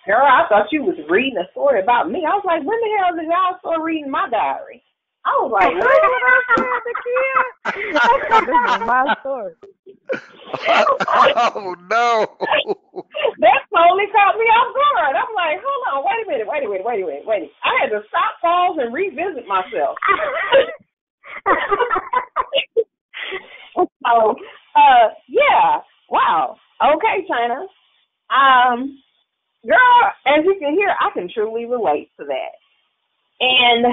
Girl, I thought you was reading a story about me. I was like, when the hell did y'all start reading my diary? I was like, Nakia. This is my story. Oh no! That totally caught me off guard. I'm like, hold on, wait a minute. I had to stop, pause, and revisit myself. So, yeah, wow. Okay, China. Girl, as you can hear, I can truly relate to that. And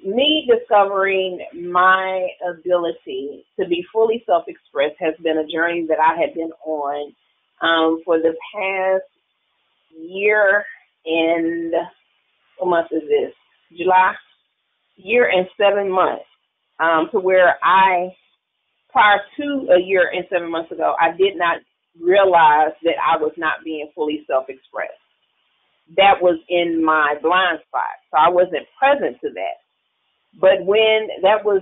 me discovering my ability to be fully self-expressed has been a journey that I had been on for the past year and, what month is this? July? Year and 7 months, to where prior to a year and 7 months ago, I did not realize that I was not being fully self-expressed. That was in my blind spot, so I wasn't present to that. But when that was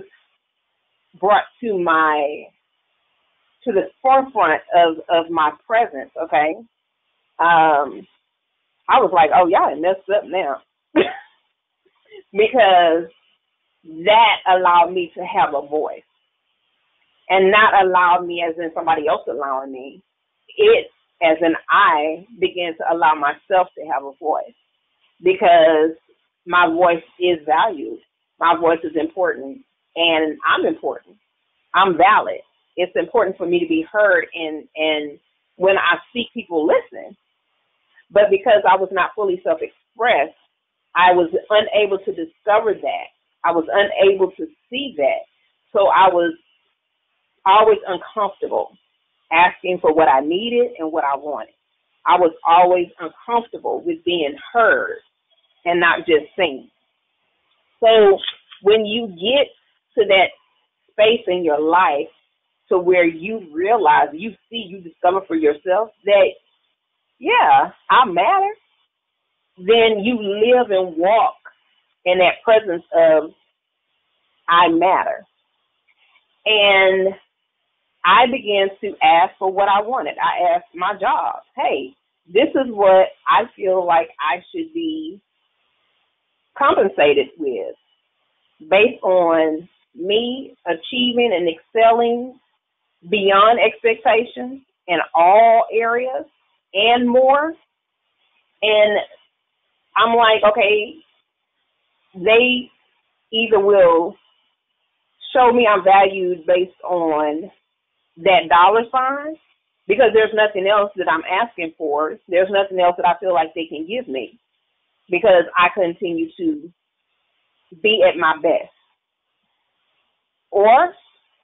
brought to the forefront of my presence, okay, I was like, oh, y'all done messed up now. Because that allowed me to have a voice, and not allowed me as in somebody else allowing me. It, as in I, began to allow myself to have a voice, because my voice is valued. My voice is important, and I'm important. I'm valid. It's important for me to be heard, and when I speak, people listen. But because I was not fully self-expressed, I was unable to discover that. I was unable to see that. So I was always uncomfortable asking for what I needed and what I wanted. I was always uncomfortable with being heard and not just seen. So when you get to that space in your life to where you realize, you see, you discover for yourself that, yeah, I matter, then you live and walk in that presence of I matter. And I began to ask for what I wanted. I asked my job, hey, this is what I feel like I should be compensated with based on me achieving and excelling beyond expectations in all areas and more. And I'm like, okay, they either will show me I'm valued based on that dollar sign, because there's nothing else that I'm asking for. There's nothing else that I feel like they can give me, because I continue to be at my best. Or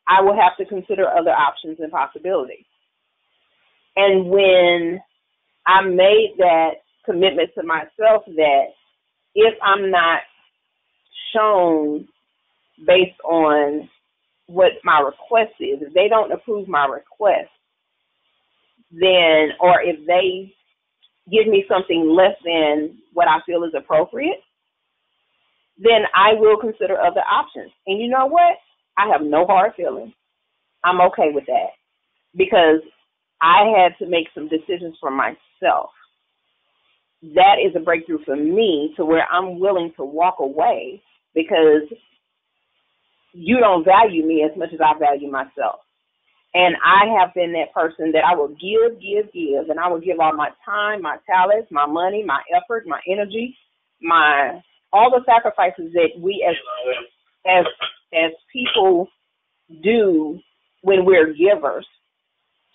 I will have to consider other options and possibilities. And when I made that commitment to myself that if I'm not shown based on what my request is, if they don't approve my request, then, or if they give me something less than what I feel is appropriate, then I will consider other options. And you know what? I have no hard feelings. I'm okay with that, because I had to make some decisions for myself. That is a breakthrough for me, to where I'm willing to walk away, because you don't value me as much as I value myself. And I have been that person that I will give, and I will give all my time, my talents, my money, my effort, my energy, all the sacrifices that we as people do when we're givers.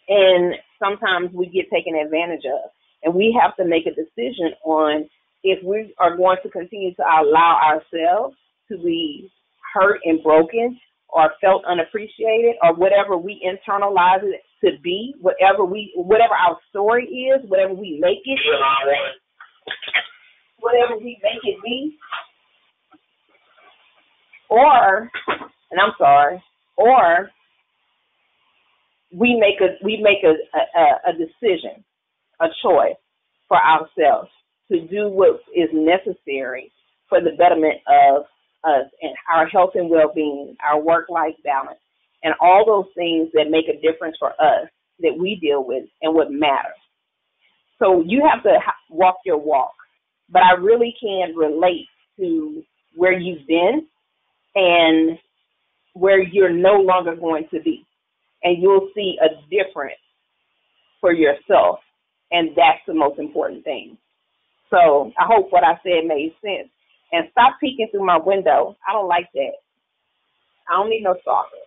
And sometimes we get taken advantage of. And we have to make a decision on if we are going to continue to allow ourselves to be hurt and broken or felt unappreciated or whatever we internalize it to be, whatever our story is, whatever we make it be, or we make a decision, a choice for ourselves to do what is necessary for the betterment of us and our health and well-being, our work-life balance, and all those things that make a difference for us that we deal with and what matters. So you have to walk your walk. But I really can relate to where you've been and where you're no longer going to be. And you'll see a difference for yourself. And that's the most important thing. So I hope what I said made sense. And stop peeking through my window. I don't like that. I don't need no stalker.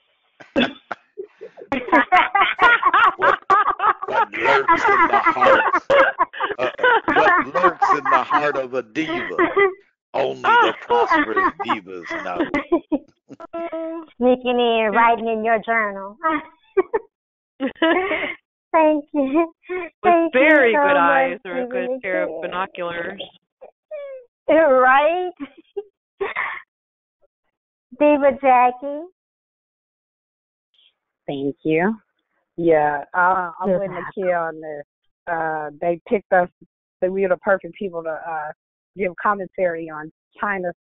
What lurks in the heart? What lurks in the heart of a diva? Only the prosperous divas know. Sneaking in, writing in your journal. Thank you. With very you so good eyes much, or a good pair of Diva. binoculars. Right? Diva Jackie. Thank you. Yeah, I'm You're with welcome. Nakia on this. They picked us, that we were the perfect people to give commentary on China's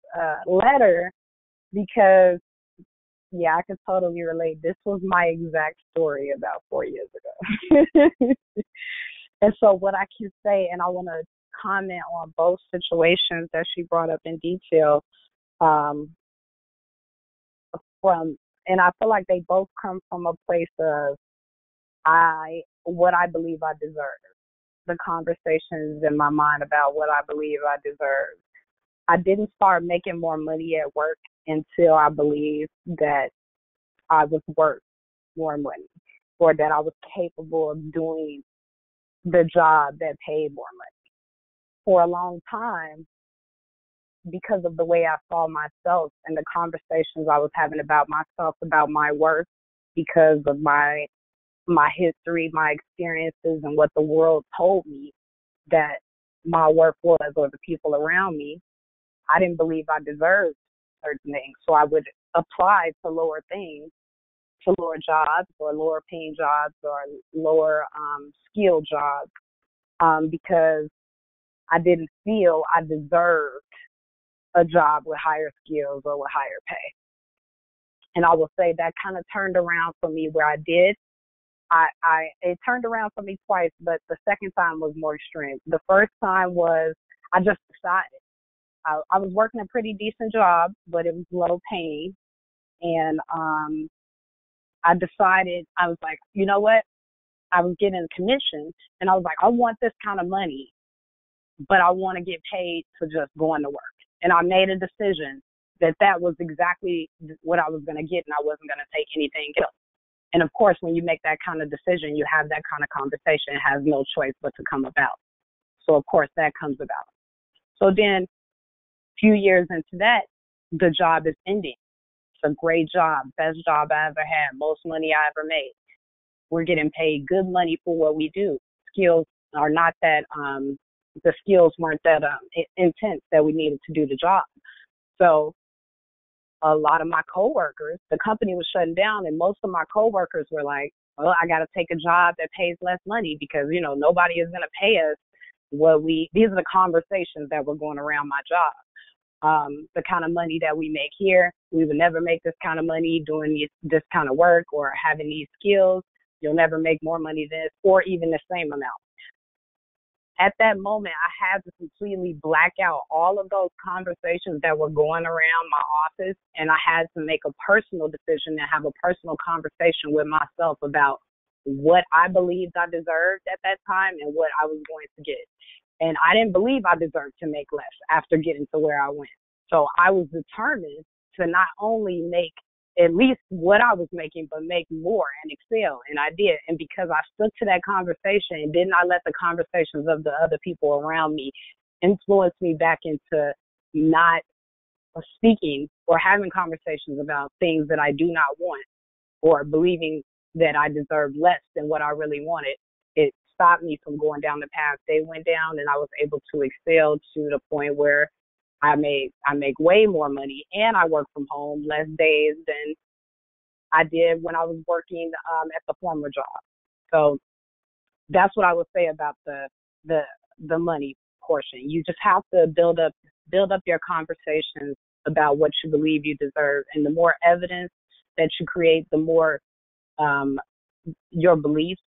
letter because, yeah, I can totally relate. This was my exact story about 4 years ago. And so what I can say, and I want to comment on both situations that she brought up in detail, and I feel like they both come from a place of what I believe I deserve. The conversations in my mind about what I believe I deserve. I didn't start making more money at work until I believed that I was worth more money or that I was capable of doing the job that paid more money. For a long time, because of the way I saw myself and the conversations I was having about myself, about my worth, because of my history, my experiences, and what the world told me that my worth was, or the people around me, I didn't believe I deserved certain things. So I would apply to lower things, to lower jobs or lower paying jobs or lower skill jobs because I didn't feel I deserved a job with higher skills or with higher pay. And I will say that kind of turned around for me where I did. It turned around for me twice, but the second time was more extreme. The first time was I just decided. I was working a pretty decent job, but it was low paying. And I decided, I was like, you know what? I was getting a commission, and I was like, I want this kind of money, but I want to get paid for just going to work. And I made a decision that was exactly what I was going to get, and I wasn't going to take anything else. And of course, when you make that kind of decision, you have that kind of conversation. It has no choice but to come about. So of course that comes about. So then a few years into that, the job is ending. It's a great job, best job I ever had, most money I ever made. We're getting paid good money for what we do. Skills are not that, the skills weren't that intense that we needed to do the job. So a lot of my coworkers, the company was shutting down, and most of my coworkers were like, well, I got to take a job that pays less money because, nobody is going to pay us these are the conversations that were going around my job. The kind of money that we make here, we would never make this kind of money doing this kind of work or having these skills. You'll never make more money than this or even the same amount. At that moment, I had to completely black out all of those conversations that were going around my office, and I had to make a personal decision and have a personal conversation with myself about what I believed I deserved at that time and what I was going to get. And I didn't believe I deserved to make less after getting to where I went. So I was determined to not only make at least what I was making, but make more and excel. And I did. And because I stuck to that conversation and did not let the conversations of the other people around me influence me back into not speaking or having conversations about things that I do not want, or believing that I deserve less than what I really wanted, it stopped me from going down the path they went down, and I was able to excel to the point where I make way more money, and I work from home less days than I did when I was working at the former job. So that's what I would say about the money portion. You just have to build up your conversations about what you believe you deserve, and the more evidence that you create, the more your beliefs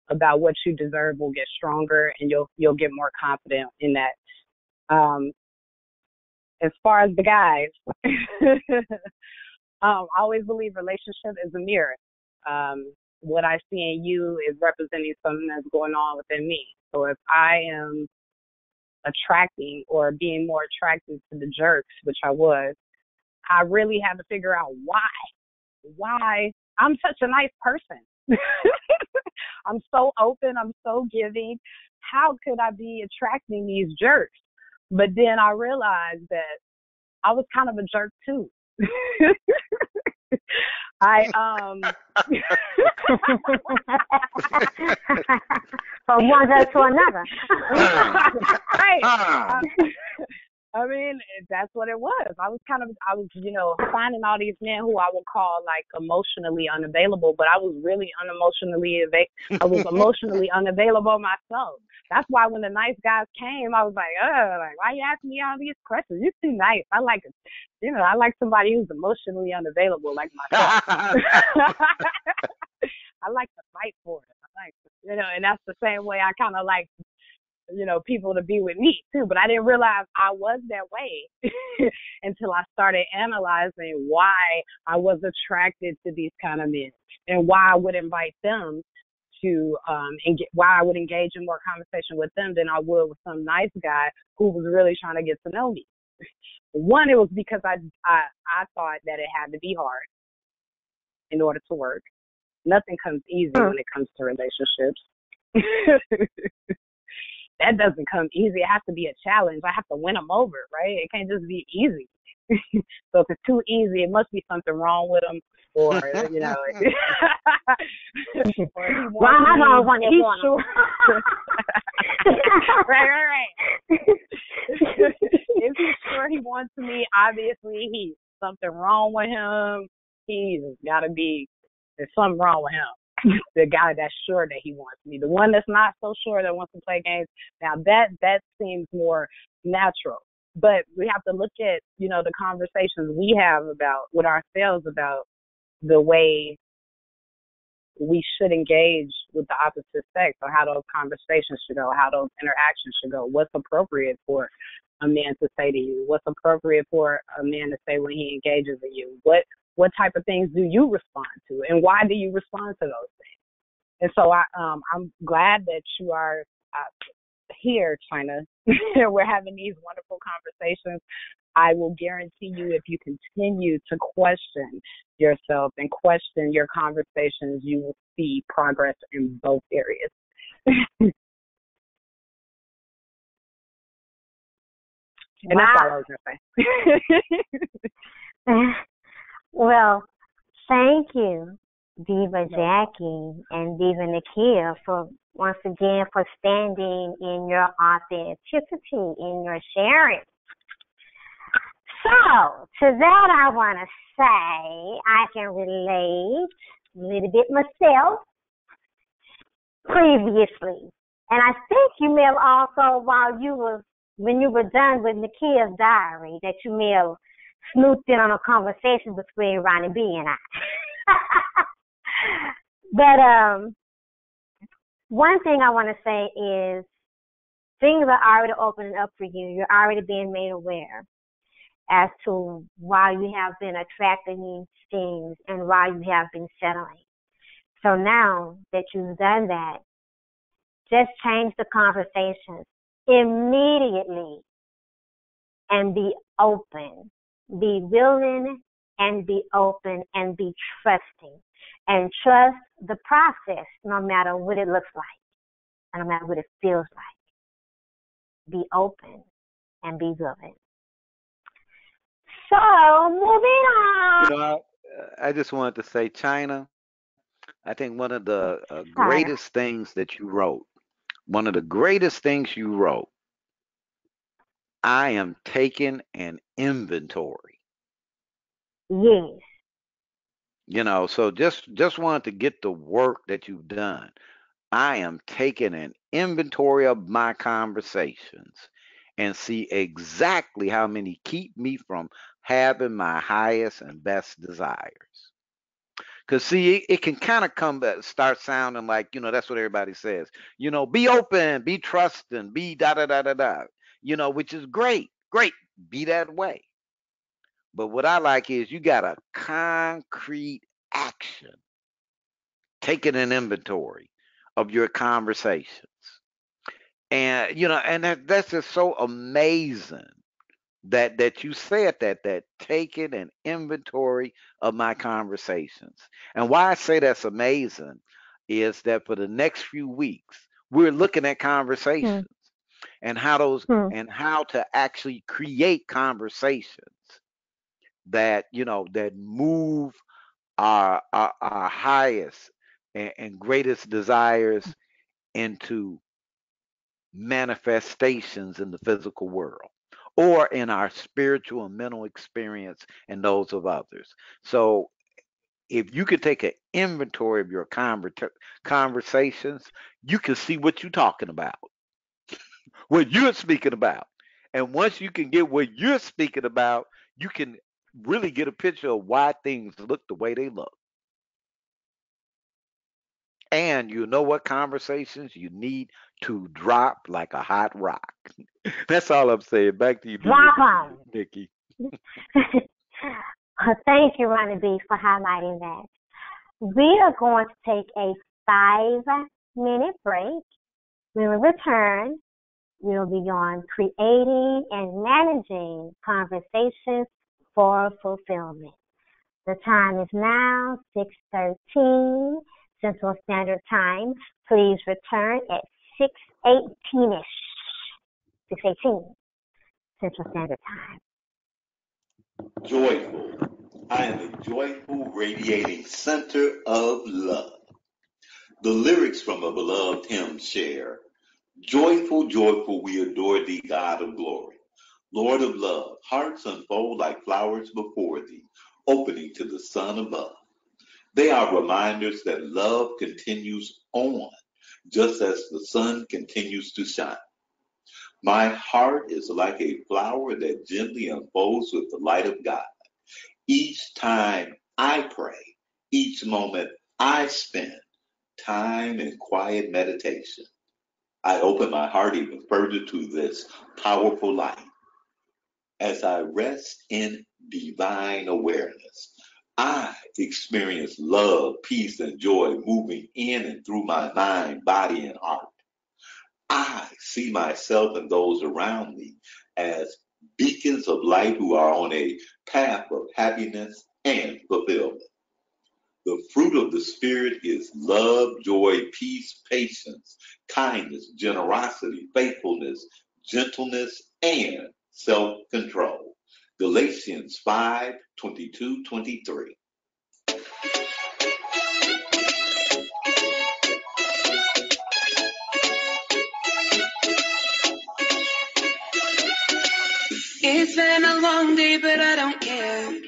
about what you deserve will get stronger, and you'll get more confident in that. As far as the guys, I always believe relationship is a mirror. What I see in you is representing something that's going on within me. So if I am attracting or being more attracted to the jerks, which I was, I really had to figure out why I'm such a nice person. I'm so open. I'm so giving. How could I be attracting these jerks? But then I realized that I was kind of a jerk too. From one jerk to another. Right. I mean, that's what it was. I was, finding all these men who I would call like emotionally unavailable, but I was really I was emotionally unavailable myself. That's why when the nice guys came, I was like, why you asking me all these questions? You're too nice. I like somebody who's emotionally unavailable like myself. I like to fight for it. And that's the same way I kind of like, people to be with me too. But I didn't realize I was that way until I started analyzing why I was attracted to these kind of men and why I would invite them to, why I would engage in more conversation with them than I would with some nice guy who was really trying to get to know me. One, it was because I thought that it had to be hard in order to work. Nothing comes easy when it comes to relationships. That doesn't come easy. It has to be a challenge. I have to win them over, right? It can't just be easy. So if it's too easy, it must be something wrong with them, or or he wants he's sure. Right. If he's sure he wants me, obviously he's something wrong with him. He's got to be. There's something wrong with him. The guy that's sure that he wants me. The one that's not so sure that wants to play games. Now that seems more natural. But we have to look at, the conversations we have with ourselves about the way we should engage with the opposite sex, or how those conversations should go, how those interactions should go. What's appropriate for a man to say to you? What's appropriate for a man to say when he engages with you? What type of things do you respond to, and why do you respond to those things? And so I'm glad that you are here, China. We're having these wonderful conversations. I will guarantee you, if you continue to question yourself and question your conversations, you will see progress in both areas. And that's all I was going to say. Well, thank you, Diva Jackie and Diva Nakia, for once again for standing in your authenticity, in your sharing. So, to that I want to say I can relate a little bit myself previously. And I think you may have also, when you were done with Nakia's diary, that you may have snooped in on a conversation between Ronnie B and I. But one thing I want to say is things are already opening up for you. You're already being made aware as to why you have been attracting these things and why you have been settling. So now that you've done that, just change the conversation immediately and be open. Be willing and be open and be trusting and trust the process no matter what it looks like and no matter what it feels like. Be open and be willing. So, moving You on. know, I just wanted to say, China, I think one of the China. greatest things that you wrote, one of the greatest things you wrote, I am taking an inventory. Yes. So just wanted to get the work that you've done. I am taking an inventory of my conversations and see exactly how many keep me from having my highest and best desires. Because, see, it can kind of start sounding like, that's what everybody says. Be open, be trusting, be da da da da da, which is great. Great. Be that way. But what I like is you got a concrete action, taking an inventory of your conversations. And that's just so amazing that you said that taking an inventory of my conversations. And why I say that's amazing is that for the next few weeks we're looking at Hmm. conversations and Hmm. how to actually create conversations that move our highest and greatest desires into manifestations in the physical world or in our spiritual and mental experience and those of others. So if you could take an inventory of your conversations, you can see what you're talking about, what you're speaking about. And once you can get what you're speaking about, you can really get a picture of why things look the way they look. And you know what conversations you need to drop like a hot rock. That's all I'm saying. Back to you, Drop 'em. Nikki. Thank you, Ronnie B, for highlighting that. We are going to take a 5-minute break. When we return, we'll be on creating and managing conversations for fulfillment. The time is now 6:13 Central Standard Time. Please return at 6:18ish. 6:18 Central Standard Time. Joyful. I am a joyful, radiating center of love. The lyrics from a beloved hymn share. Joyful, joyful, we adore thee, God of glory. Lord of love, hearts unfold like flowers before thee, opening to the sun above. They are reminders that love continues on, just as the sun continues to shine. My heart is like a flower that gently unfolds with the light of God. Each time I pray, each moment I spend time in quiet meditation, I open my heart even further to this powerful light. As I rest in divine awareness, I experience love, peace, and joy moving in and through my mind, body, and heart. I see myself and those around me as beacons of light who are on a path of happiness and fulfillment. The fruit of the Spirit is love, joy, peace, patience, kindness, generosity, faithfulness, gentleness, and self-control. Galatians 5:22-23. It's been a long day, but I don't care.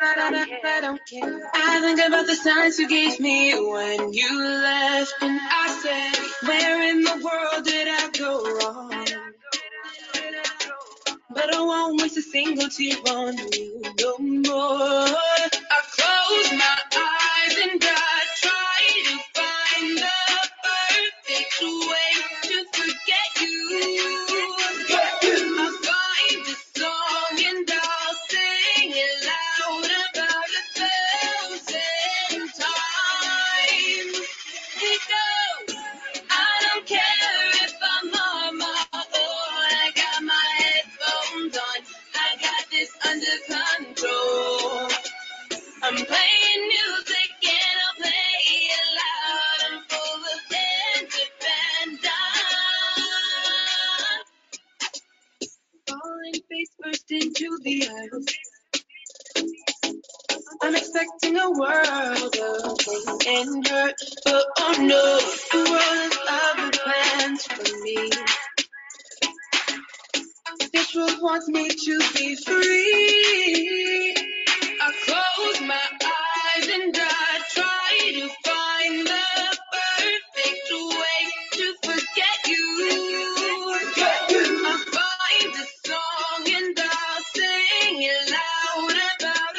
I don't care. I think about the signs you gave me when you left, and I said, where in the world did I go wrong? But I won't waste a single tear on you no more. I close my eyes and I try to find the perfect way to forget you. I'll find a song and I'll sing it loud about 1,000 times. It goes, I don't care if I'm on my own. I got my headphones on. I got this under control. the earth. I'm expecting a world of pain and hurt, but oh no, the world has other plans for me. This world wants me to be free. I close my eyes and I try to find the perfect way to forget you. I find a song and I'll sing it loud about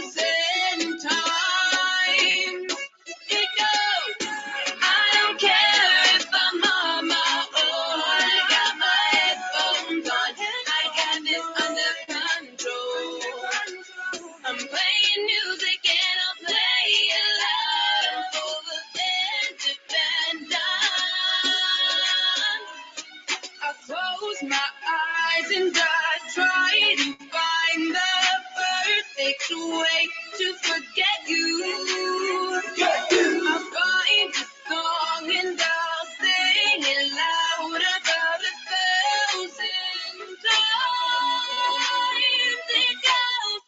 1,000 times. It goes, I don't care if I'm on my own. I got my headphones on. I got this under control. I'm playing music and I'll play it loud for the independent. I close my eyes and I try to find the perfect way to forget you. I find a song and I'll sing it loud about 1,000 times. It goes,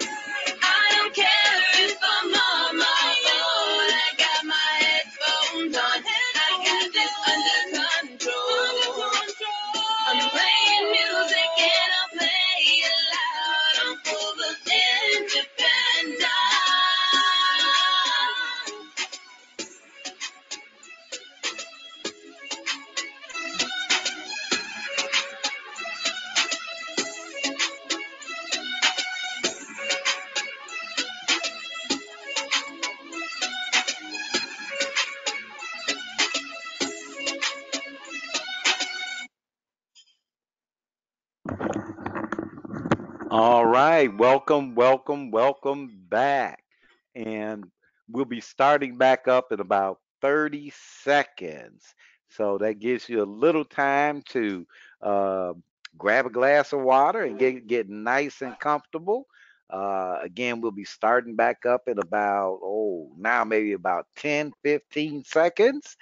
I don't care if I'm on my own. I got my headphones on. I got this under control. I'm playing music and I'll play it loud. I'm full of independence. All right, welcome back. And we'll be starting back up in about 30 seconds. So that gives you a little time to uh, grab a glass of water and get nice and comfortable. Again, we'll be starting back up in about, now maybe about 10, 15 seconds.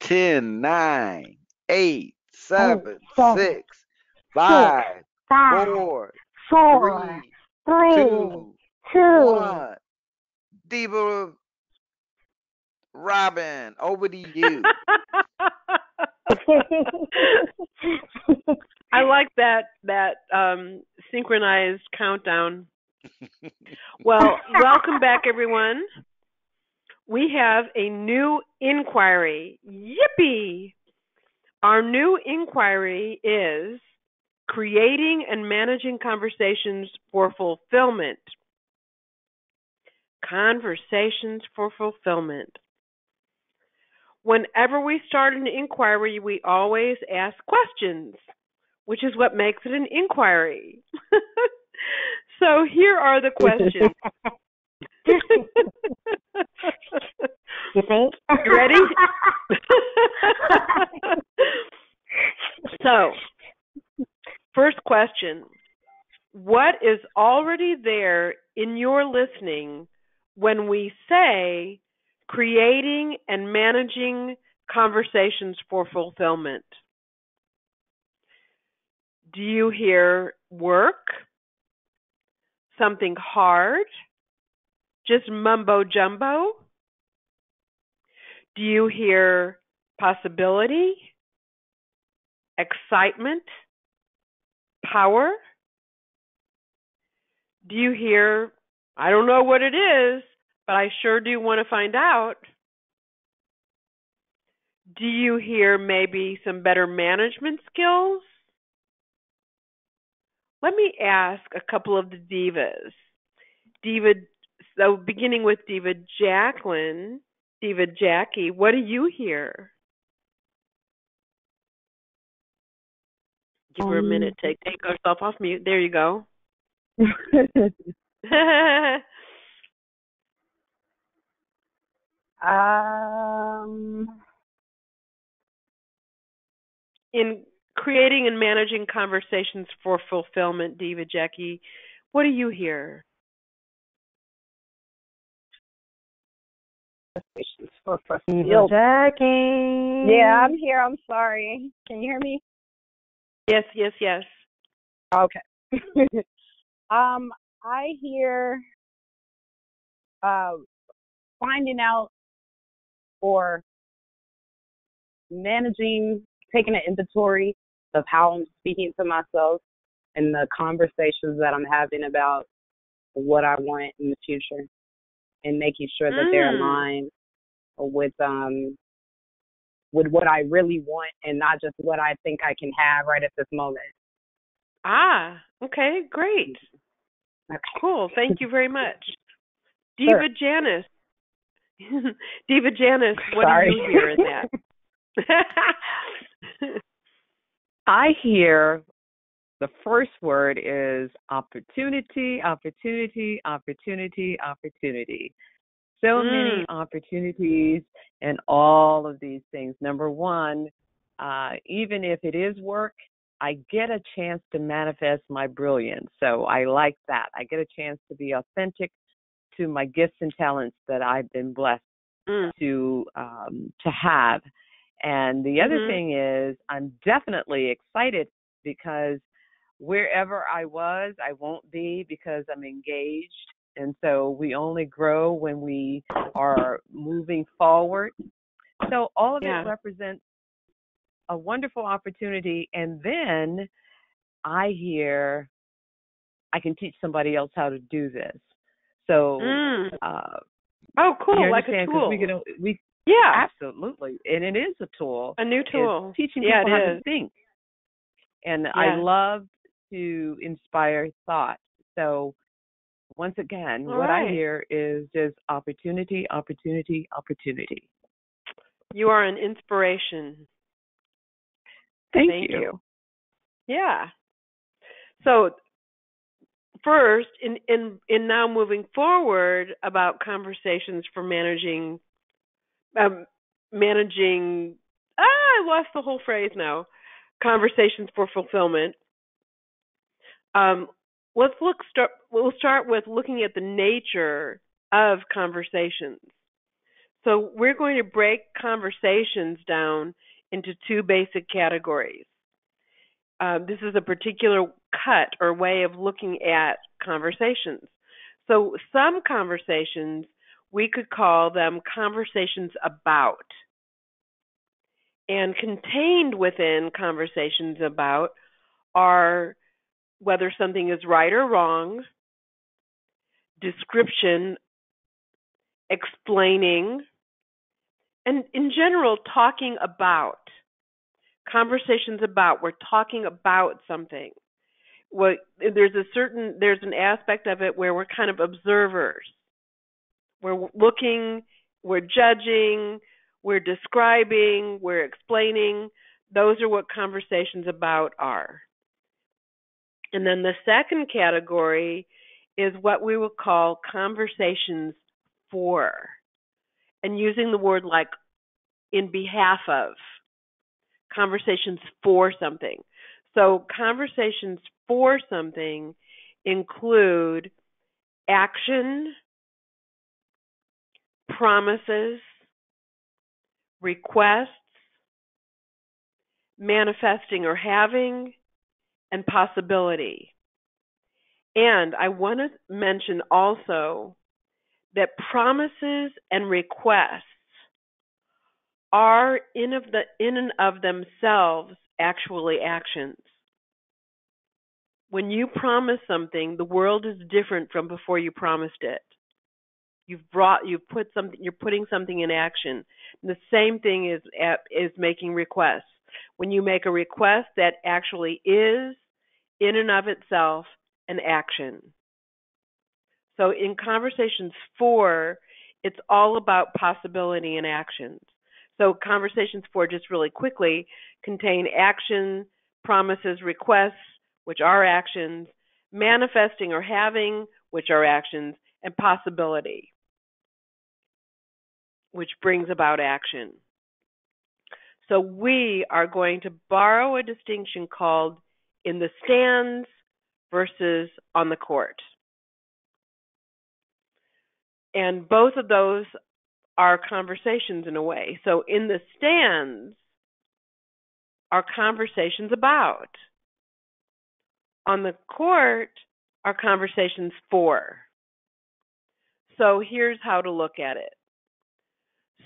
10, 9, 8, 7, 7, 6, 6, 5, 5, 4, 4, 3, 3, 2, 2. 1. Diva Robin, over to you. I like that synchronized countdown. Well, welcome back, everyone. We have a new inquiry. Yippee! Our new inquiry is creating and managing conversations for fulfillment. Conversations for fulfillment. Whenever we start an inquiry, we always ask questions, which is what makes it an inquiry. So here are the questions. You think? You ready? So, first question. What is already there in your listening when we say creating and managing conversations for fulfillment? Do you hear work? Something hard? Just mumbo jumbo? Do you hear possibility? Excitement? Power? Do you hear, I don't know what it is, but I sure do want to find out? Do you hear maybe some better management skills? Let me ask a couple of the divas. So beginning with Diva Jacqueline, Diva Jackie, what do you hear? Give her a minute to take herself off mute. There you go. In creating and managing conversations for fulfillment, Diva Jackie, what do you hear? For Diva Jackie. Yeah, I'm here. I'm sorry. Can you hear me? Yes. Okay. I hear uh, finding out or managing, taking an inventory of how I'm speaking to myself and the conversations that I'm having about what I want in the future, and making sure that they're Mm. aligned with what I really want and not just what I think I can have right at this moment. Ah, okay, great. Okay. Cool. Thank you very much. Sure. Diva Janice. Diva Janice, what do Sorry. you hear in that? I hear the first word is opportunity, opportunity, opportunity, opportunity. So many Mm. opportunities and all of these things. Number one, even if it is work, I get a chance to manifest my brilliance. So I like that. I get a chance to be authentic to my gifts and talents that I've been blessed Mm. to have. And the other Mhm. thing is, I'm definitely excited because wherever I was, I won't be because I'm engaged. And so we only grow when we are moving forward. So all of it Yeah. represents a wonderful opportunity. And then I hear I can teach somebody else how to do this. So Mm. uh, Oh, you cool, like a understand? Because tool. we Yeah, absolutely, and it is a tool. a new It's tool. teaching Yeah, people it how to is. think, and I Yeah. love to inspire thought. So once again, All what I right. hear is just opportunity, opportunity, opportunity. You are an inspiration. Thank Thank you. you. Yeah. So first, in now moving forward about conversations for um, managing. I lost the whole phrase now. Conversations for fulfillment. Um, let's look. We'll start with looking at the nature of conversations. So we're going to break conversations down into two basic categories. This is a particular cut or way of looking at conversations. So some conversations, we could call them conversations about. And contained within conversations about are whether something is right or wrong, description, explaining, and in general, talking about. Conversations about, we're talking about something. What there's an aspect of it where we're kind of observers. We're looking, we're judging, we're describing, we're explaining. Those are what conversations about are. And then the second category is what we will call conversations for. And using the word like in behalf of, conversations for something. So conversations for something include action, promises, requests, manifesting or having, and possibility. And I want to mention also that promises and requests are in and of themselves actually actions. When you promise something, the world is different from before you promised it. You're putting something in action. And the same thing is making requests. When you make a request, that actually is in and of itself an action. So in conversations for, it's all about possibility and actions. So conversations for, just really quickly, contain action, promises, requests, which are actions, manifesting or having, which are actions, and possibility, which brings about action. So we are going to borrow a distinction called in the stands versus on the court. And both of those are conversations in a way. So in the stands are conversations about. On the court are conversations for? So here's how to look at it.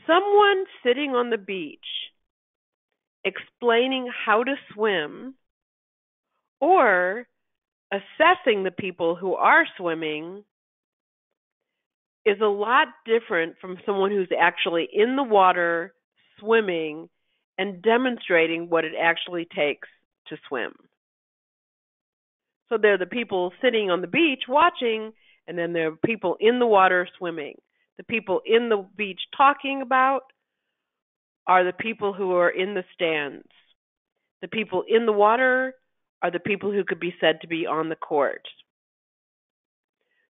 Someone sitting on the beach explaining how to swim or assessing the people who are swimming is a lot different from someone who's actually in the water swimming and demonstrating what it actually takes to swim. So there are the people sitting on the beach watching, and then there are people in the water swimming. The people in the beach talking about are the people who are in the stands. The people in the water are the people who could be said to be on the court.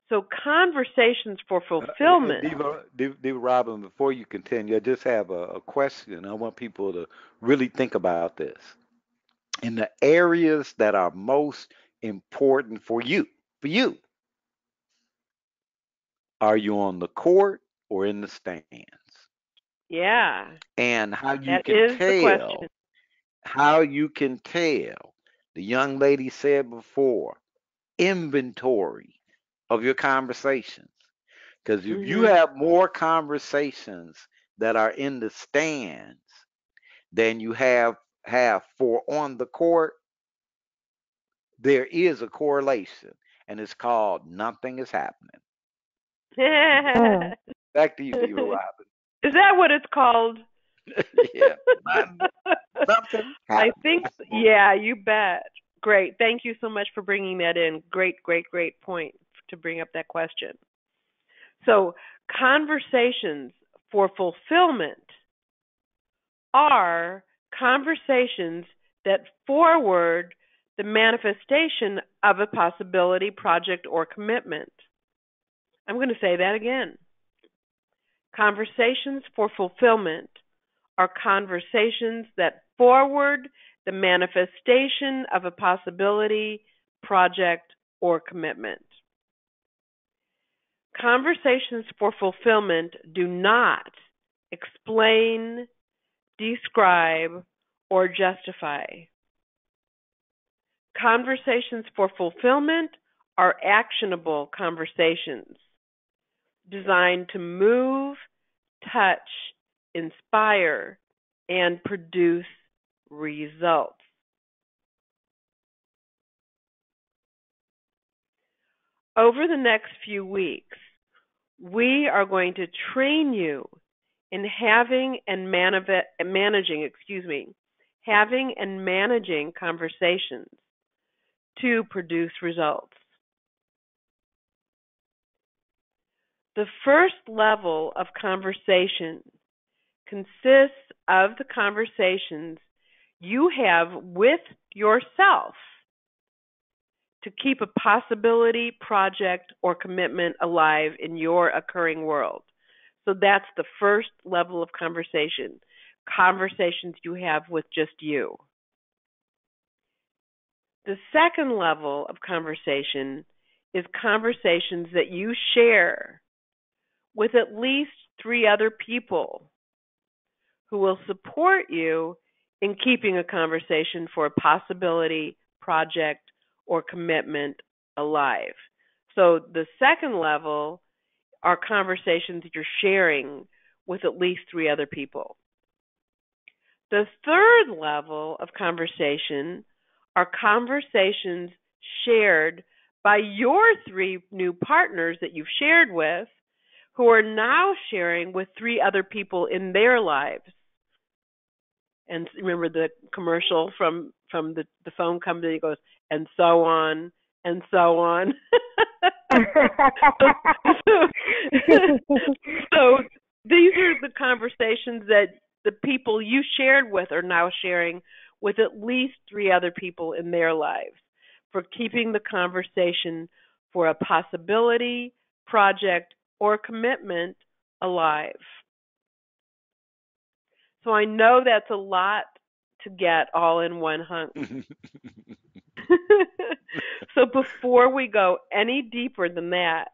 So conversations for fulfillment. Diva Robin, before you continue, I just have a question. I want people to really think about this. In the areas that are most important for you, are you on the court or in the stands? Yeah, And that is the question. how you can tell, the young lady said before, inventory of your conversations. Because if you Mhm. have more conversations that are in the stands than you have for on the court, there is a correlation, and it's called nothing is happening. Mm. Back to you, Diva Robin. Is that what it's called? Yeah, nothing I happening. think, yeah, you bet. Great. Thank you so much for bringing that in. Great, great, great point to bring up that question. So, conversations for fulfillment are conversations that forward the manifestation of a possibility, project, or commitment. I'm going to say that again. Conversations for fulfillment are conversations that forward the manifestation of a possibility, project, or commitment. Conversations for fulfillment do not explain, describe, or justify. Conversations for fulfillment are actionable conversations designed to move, touch, inspire, and produce results. Over the next few weeks, we are going to train you in having and managing conversations to produce results. The first level of conversation consists of the conversations you have with yourself to keep a possibility, project, or commitment alive in your occurring world. So that's the first level of conversation, conversations you have with just you. The second level of conversation is conversations that you share with at least 3 other people who will support you in keeping a conversation for a possibility, project, or commitment alive. So the second level are conversations you're sharing with at least 3 other people. The third level of conversation are conversations shared by your 3 new partners that you've shared with, who are now sharing with 3 other people in their lives. And remember the commercial from the phone company goes, and so on, and so on. So these are the conversations that the people you shared with are now sharing with at least 3 other people in their lives for keeping the conversation for a possibility, project, or commitment alive. So I know that's a lot to get all in one hunk. So before we go any deeper than that,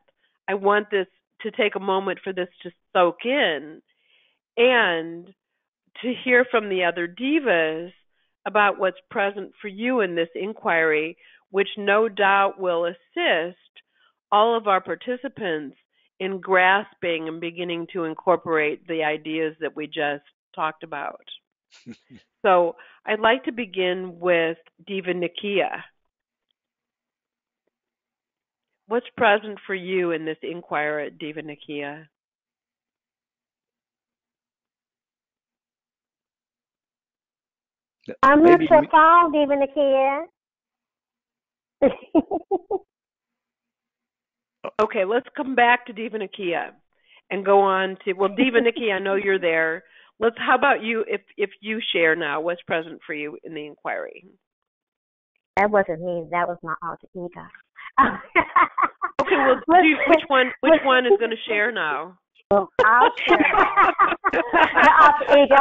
I want this to take a moment for this to soak in and to hear from the other divas about what's present for you in this inquiry, which no doubt will assist all of our participants in grasping and beginning to incorporate the ideas that we just talked about. So I'd like to begin with Diva Nakia. What's present for you in this inquiry, Diva Nakia? I'm Maybe your phone, Diva Nakia. Okay, let's come back to Diva Nakia and go on to, well, Diva Nakia, I know you're there. How about you, if you share now, what's present for you in the inquiry? That wasn't me. That was my alter ego. Okay, well, which one is going to share now? Well, I'll share. The alter ego.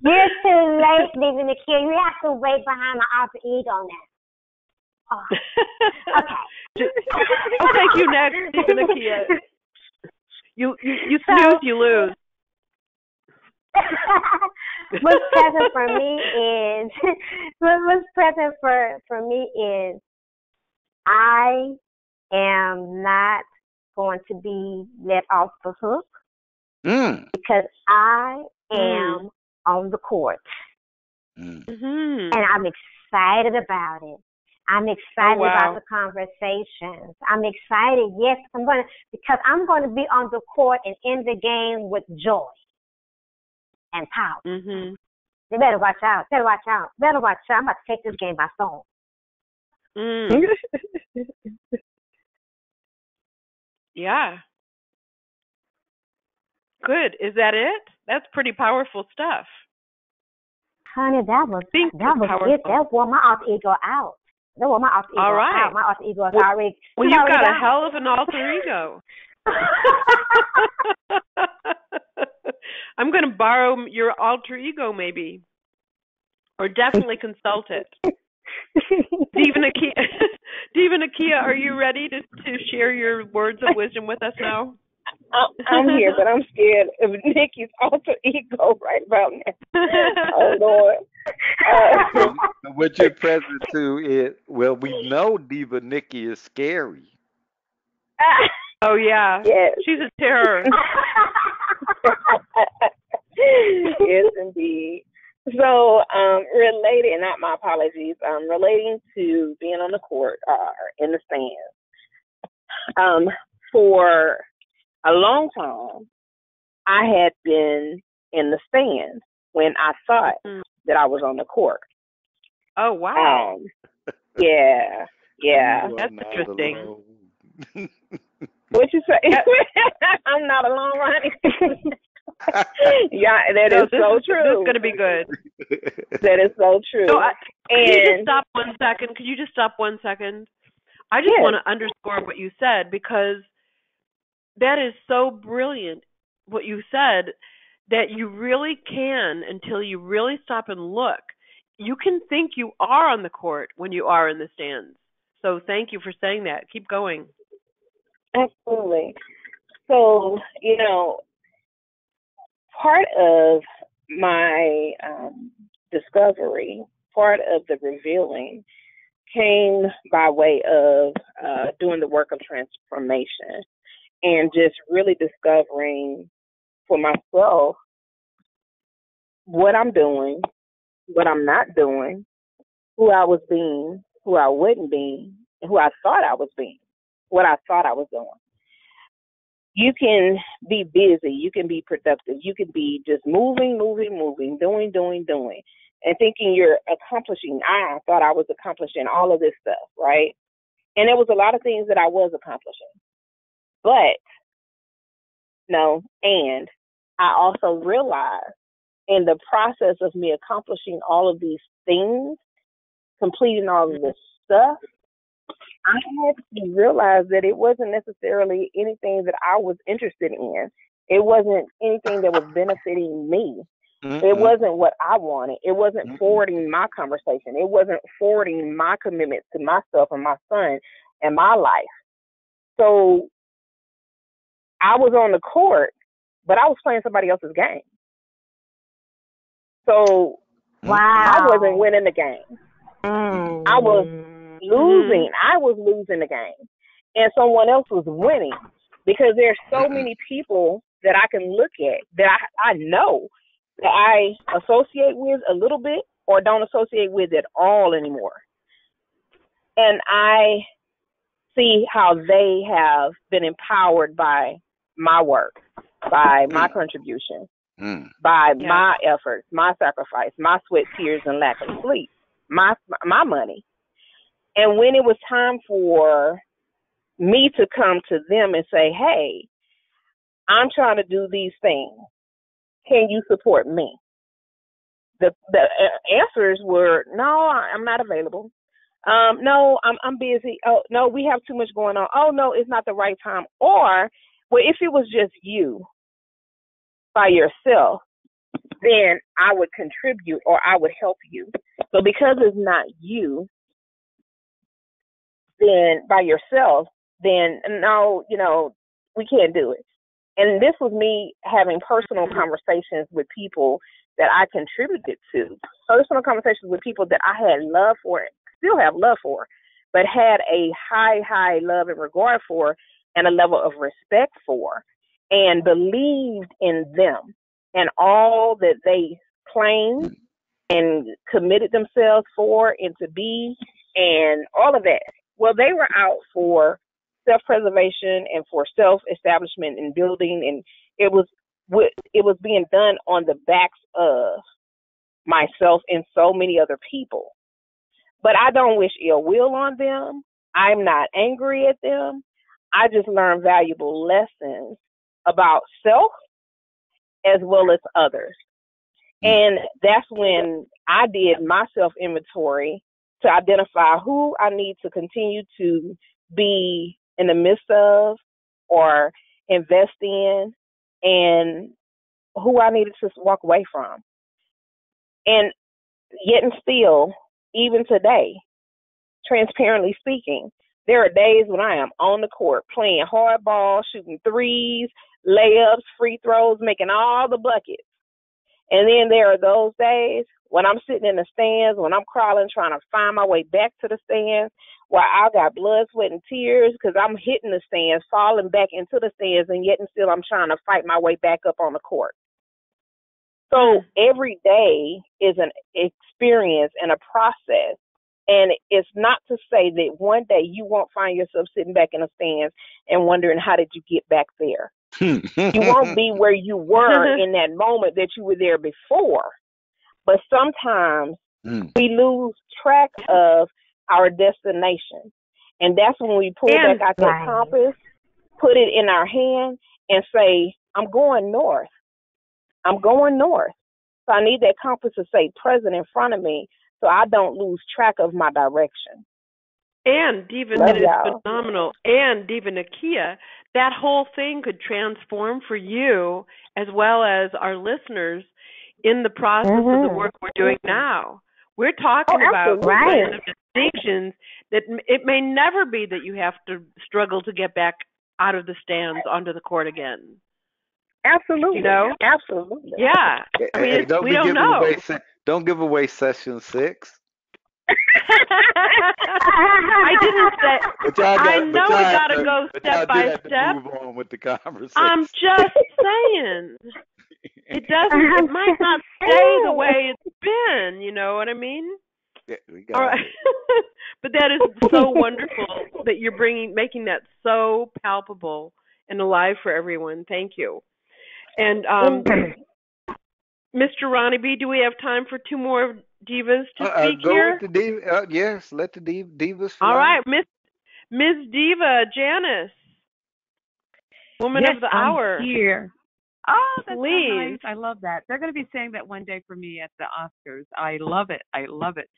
You're too late, Diva Nakia. You have to wait behind my alter ego now. Oh. Okay. I'll take you next, Diva Nakia. You snooze, you lose. What's present for me is I am not going to be let off the hook because I am on the court. Mm-hmm. And I'm excited about it. I'm excited about the conversations. I'm excited, yes, because I'm going to be on the court and in the game with joy and power. Mm-hmm. They better watch out. Better watch out. I'm about to take this game by storm. Yeah. Good. Is that it? That's pretty powerful stuff. Honey, that was it. That wore my alter ego out. All right. Out. My alter ego is already. Well, you've got a hell of an alter ego. I'm going to borrow your alter ego, maybe, or definitely consult it. Diva Nakia, are you ready to share your words of wisdom with us now? I'm here, but I'm scared of Nikki's alter ego right about now. Oh, Lord. what you're present to is, well, we know Diva Nikki is scary. Oh, yeah. Yes. She's a terror. Yes, indeed. So, relating, not my apologies, relating to being on the court or in the stands. For a long time, I had been in the stands when I thought that I was on the court. Oh, wow. Yeah. That's interesting. What you say? I'm not alone, Ronnie. Yeah, that is so true. This is going to be good. That is so true. So, can you just stop 1 second? Could you just stop 1 second? I just want to underscore what you said, because that is so brilliant, what you said, that you really can, until you really stop and look, you can think you are on the court when you are in the stands. So thank you for saying that. Keep going. Absolutely. So, part of my discovery, part of the revealing, came by way of doing the work of transformation and just really discovering for myself what I'm doing, what I'm not doing, who I was being, who I wouldn't be, and who I thought I was being, what I thought I was doing. You can be busy, you can be productive, you can be just moving, doing, and thinking you're accomplishing. I thought I was accomplishing all of this stuff, right? And there was a lot of things that I was accomplishing. But, and I also realized in the process of me accomplishing all of these things, completing all of this stuff, I had to realize that it wasn't necessarily anything that I was interested in. It wasn't anything that was benefiting me. It wasn't what I wanted. It wasn't forwarding my conversation. It wasn't forwarding my commitment to myself and my son and my life. So I was on the court, but I was playing somebody else's game. So I wasn't Wow. winning the game. I was Mhm. losing. I was losing the game, and someone else was winning, because there's so many people that I can look at that I know that I associate with a little bit or don't associate with at all anymore. And I see how they have been empowered by my work, by my contribution, by Yeah. my efforts, my sacrifice, my sweat, tears, and lack of sleep, my money. And when it was time for me to come to them and say, "Hey, I'm trying to do these things. Can you support me?" The answers were, "No, I'm not available. No, I'm busy. Oh, no, we have too much going on. Oh, no, it's not the right time." Or, well, if it was just you by yourself, then I would contribute or I would help you. But because it's not you, then by yourself, then no, we can't do it. And this was me having personal conversations with people that I contributed to, personal conversations with people that I had love for, still have love for, but had a high love and regard for, and a level of respect for, and believed in them and all that they claimed and committed themselves for and to be, and all of that. Well, they were out for self-preservation and for self-establishment and building, and it was being done on the backs of myself and so many other people. But I don't wish ill will on them. I'm not angry at them. I just learned valuable lessons about self as well as others. And that's when I did my self inventory to identify who I need to continue to be in the midst of or invest in, and who I needed to walk away from. And yet and still, even today, transparently speaking, there are days when I am on the court playing hardball, shooting threes, layups, free throws, making all the buckets. And then there are those days when I'm sitting in the stands, when I'm crawling, trying to find my way back to the stands, where I got blood, sweat, and tears because I'm hitting the stands, falling back into the stands, and yet and still I'm trying to fight my way back up on the court. So every day is an experience and a process. And it's not to say that one day you won't find yourself sitting back in the stands and wondering, how did you get back there? You won't be where you were in that moment that you were there before. But sometimes we lose track of our destination. And that's when we pull back out that compass, put it in our hand, and say, I'm going north. I'm going north. So I need that compass to stay present in front of me so I don't lose track of my direction. And Diva, it is phenomenal. And Diva Nakia, that whole thing could transform for you as well as our listeners in the process of the work we're doing now. We're talking about the kind of distinctions that it may never be that you have to struggle to get back out of the stands onto the court again. Absolutely. You know? Absolutely. Yeah. I mean, we don't know. Don't give away session 6. I didn't say. I know we gotta go step by step. Move on with the conversation. I'm just saying, it doesn't. It might not stay the way it's been. You know what I mean? Yeah, we got all right. But that is so wonderful that you're making that so palpable and alive for everyone. Thank you. And Mr. Ronnie B, do we have time for 2 more divas to speak here? Go with the yes, let the divas fly. All right, Miss Diva, Janice, woman of the hour. I'm here. Oh, that's Please. So nice. I love that. They're going to be saying that one day for me at the Oscars. I love it. I love it.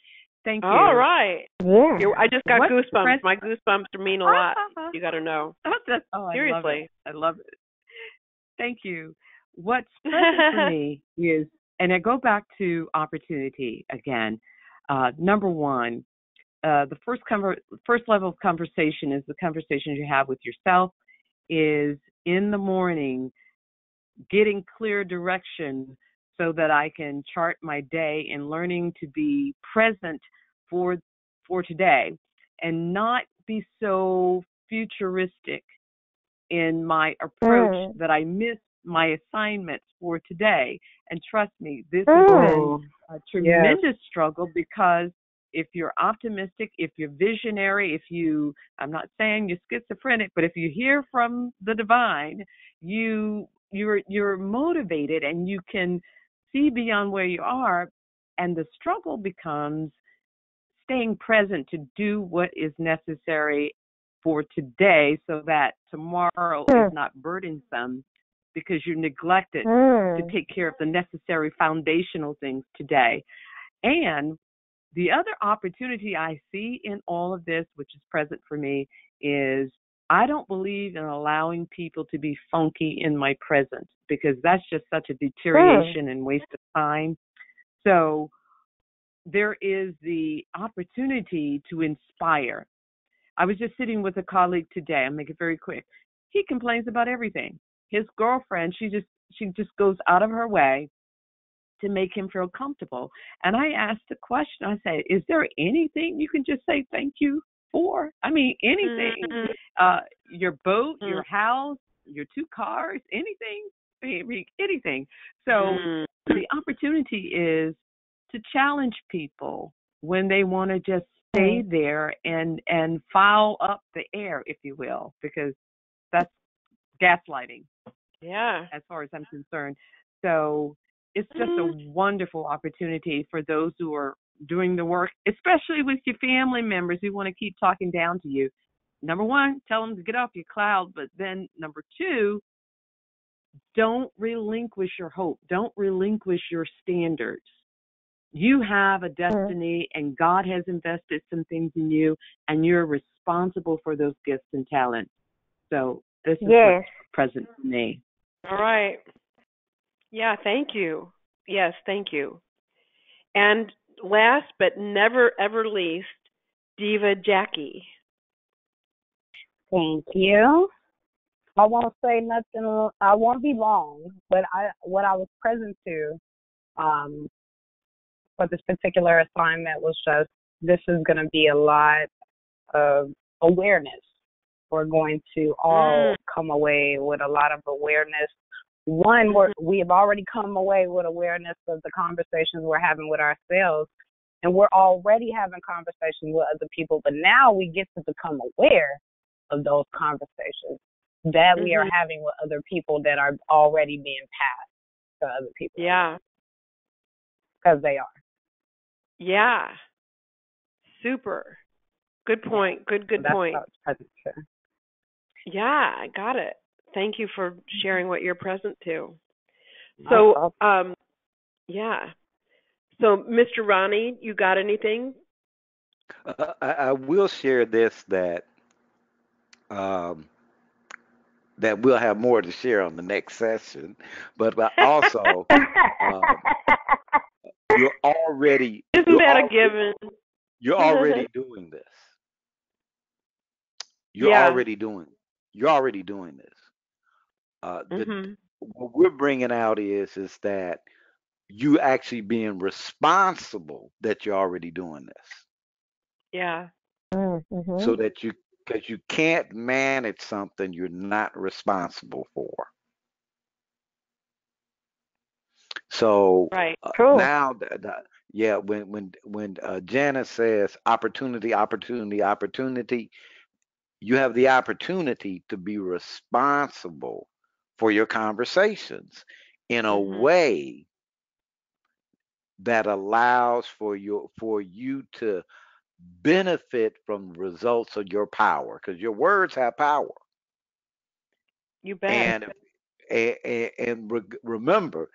Thank you. All right. Yeah. I just got goosebumps. My goosebumps mean a lot. You got to know. Seriously. I love it. Thank you. What's present for me is, and I go back to opportunity again. Number one, the first level of conversation is the conversation you have with yourself. Is in the morning, getting clear direction so that I can chart my day and learning to be present for today and not be so futuristic in my approach that I miss my assignments for today. And trust me, this has been a tremendous struggle, because if you're optimistic, if you're visionary, I'm not saying you're schizophrenic, but if you hear from the divine, you're motivated and you can see beyond where you are, and the struggle becomes staying present to do what is necessary for today so that tomorrow is not burdensome, because you neglected to take care of the necessary foundational things today. And the other opportunity I see in all of this, which is present for me, is I don't believe in allowing people to be funky in my presence, because that's just such a deterioration and waste of time. So there is the opportunity to inspire. I was just sitting with a colleague today. I'll make it very quick. He complains about everything. His girlfriend, she just goes out of her way to make him feel comfortable. And I asked the question, I said, is there anything you can just say thank you for? I mean, anything. Your boat, your house, your 2 cars, anything. So the opportunity is to challenge people when they want to just stay there and foul up the air, if you will, because that's gaslighting. Yeah. As far as I'm concerned. So it's just a wonderful opportunity for those who are doing the work, especially with your family members who want to keep talking down to you. Number 1, tell them to get off your cloud. But then number 2, don't relinquish your hope. Don't relinquish your standards. You have a destiny, and God has invested some things in you, and you're responsible for those gifts and talents. So this is what's present for me. All right. Yeah, thank you. Yes, thank you. And last but never ever least, Diva Jackie. Thank you. I won't say nothing. I won't be long, but what I was present to for this particular assignment was just, this is going to be a lot of awareness. We're going to all come away with a lot of awareness. One, we have already come away with awareness of the conversations we're having with ourselves, and we're already having conversations with other people, but now we get to become aware of those conversations that we are having with other people that are already being passed to other people. Yeah. Because they are. Yeah. Super. Good point. Good point. Yeah, I got it. Thank you for sharing what you're present to. So, yeah. So, Mr. Ronnie, you got anything? I will share this, that that we'll have more to share on the next session, but also you're already Isn't that a given? You're already doing this. You're already doing this. What we're bringing out is that you actually being responsible that you're already doing this. Yeah. So that because you can't manage something you're not responsible for. So now, when Janice says opportunity, you have the opportunity to be responsible for your conversations in a way that allows for you to benefit from the results of your power, because your words have power. You bet. And remember,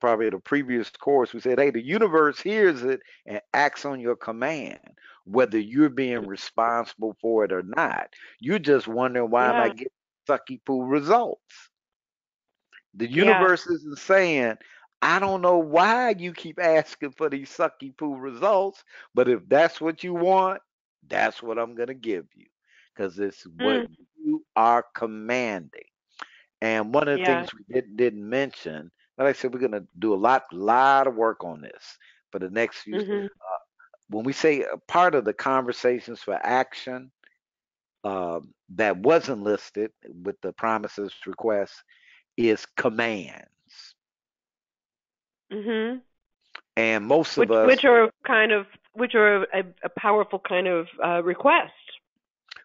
probably the previous course, we said, hey, the universe hears it and acts on your command, whether you're being responsible for it or not. You're just wondering, why am I getting sucky poo results? The universe isn't saying, I don't know why you keep asking for these sucky poo results, but if that's what you want, that's what I'm going to give you, because it's what you are commanding. And one of the things we didn't mention Like I said, we're going to do a lot of work on this for the next few. Mhm. When we say a part of the conversations for action that wasn't listed with the promises requests is commands, Mhm. and most of Which us, are a powerful kind of request.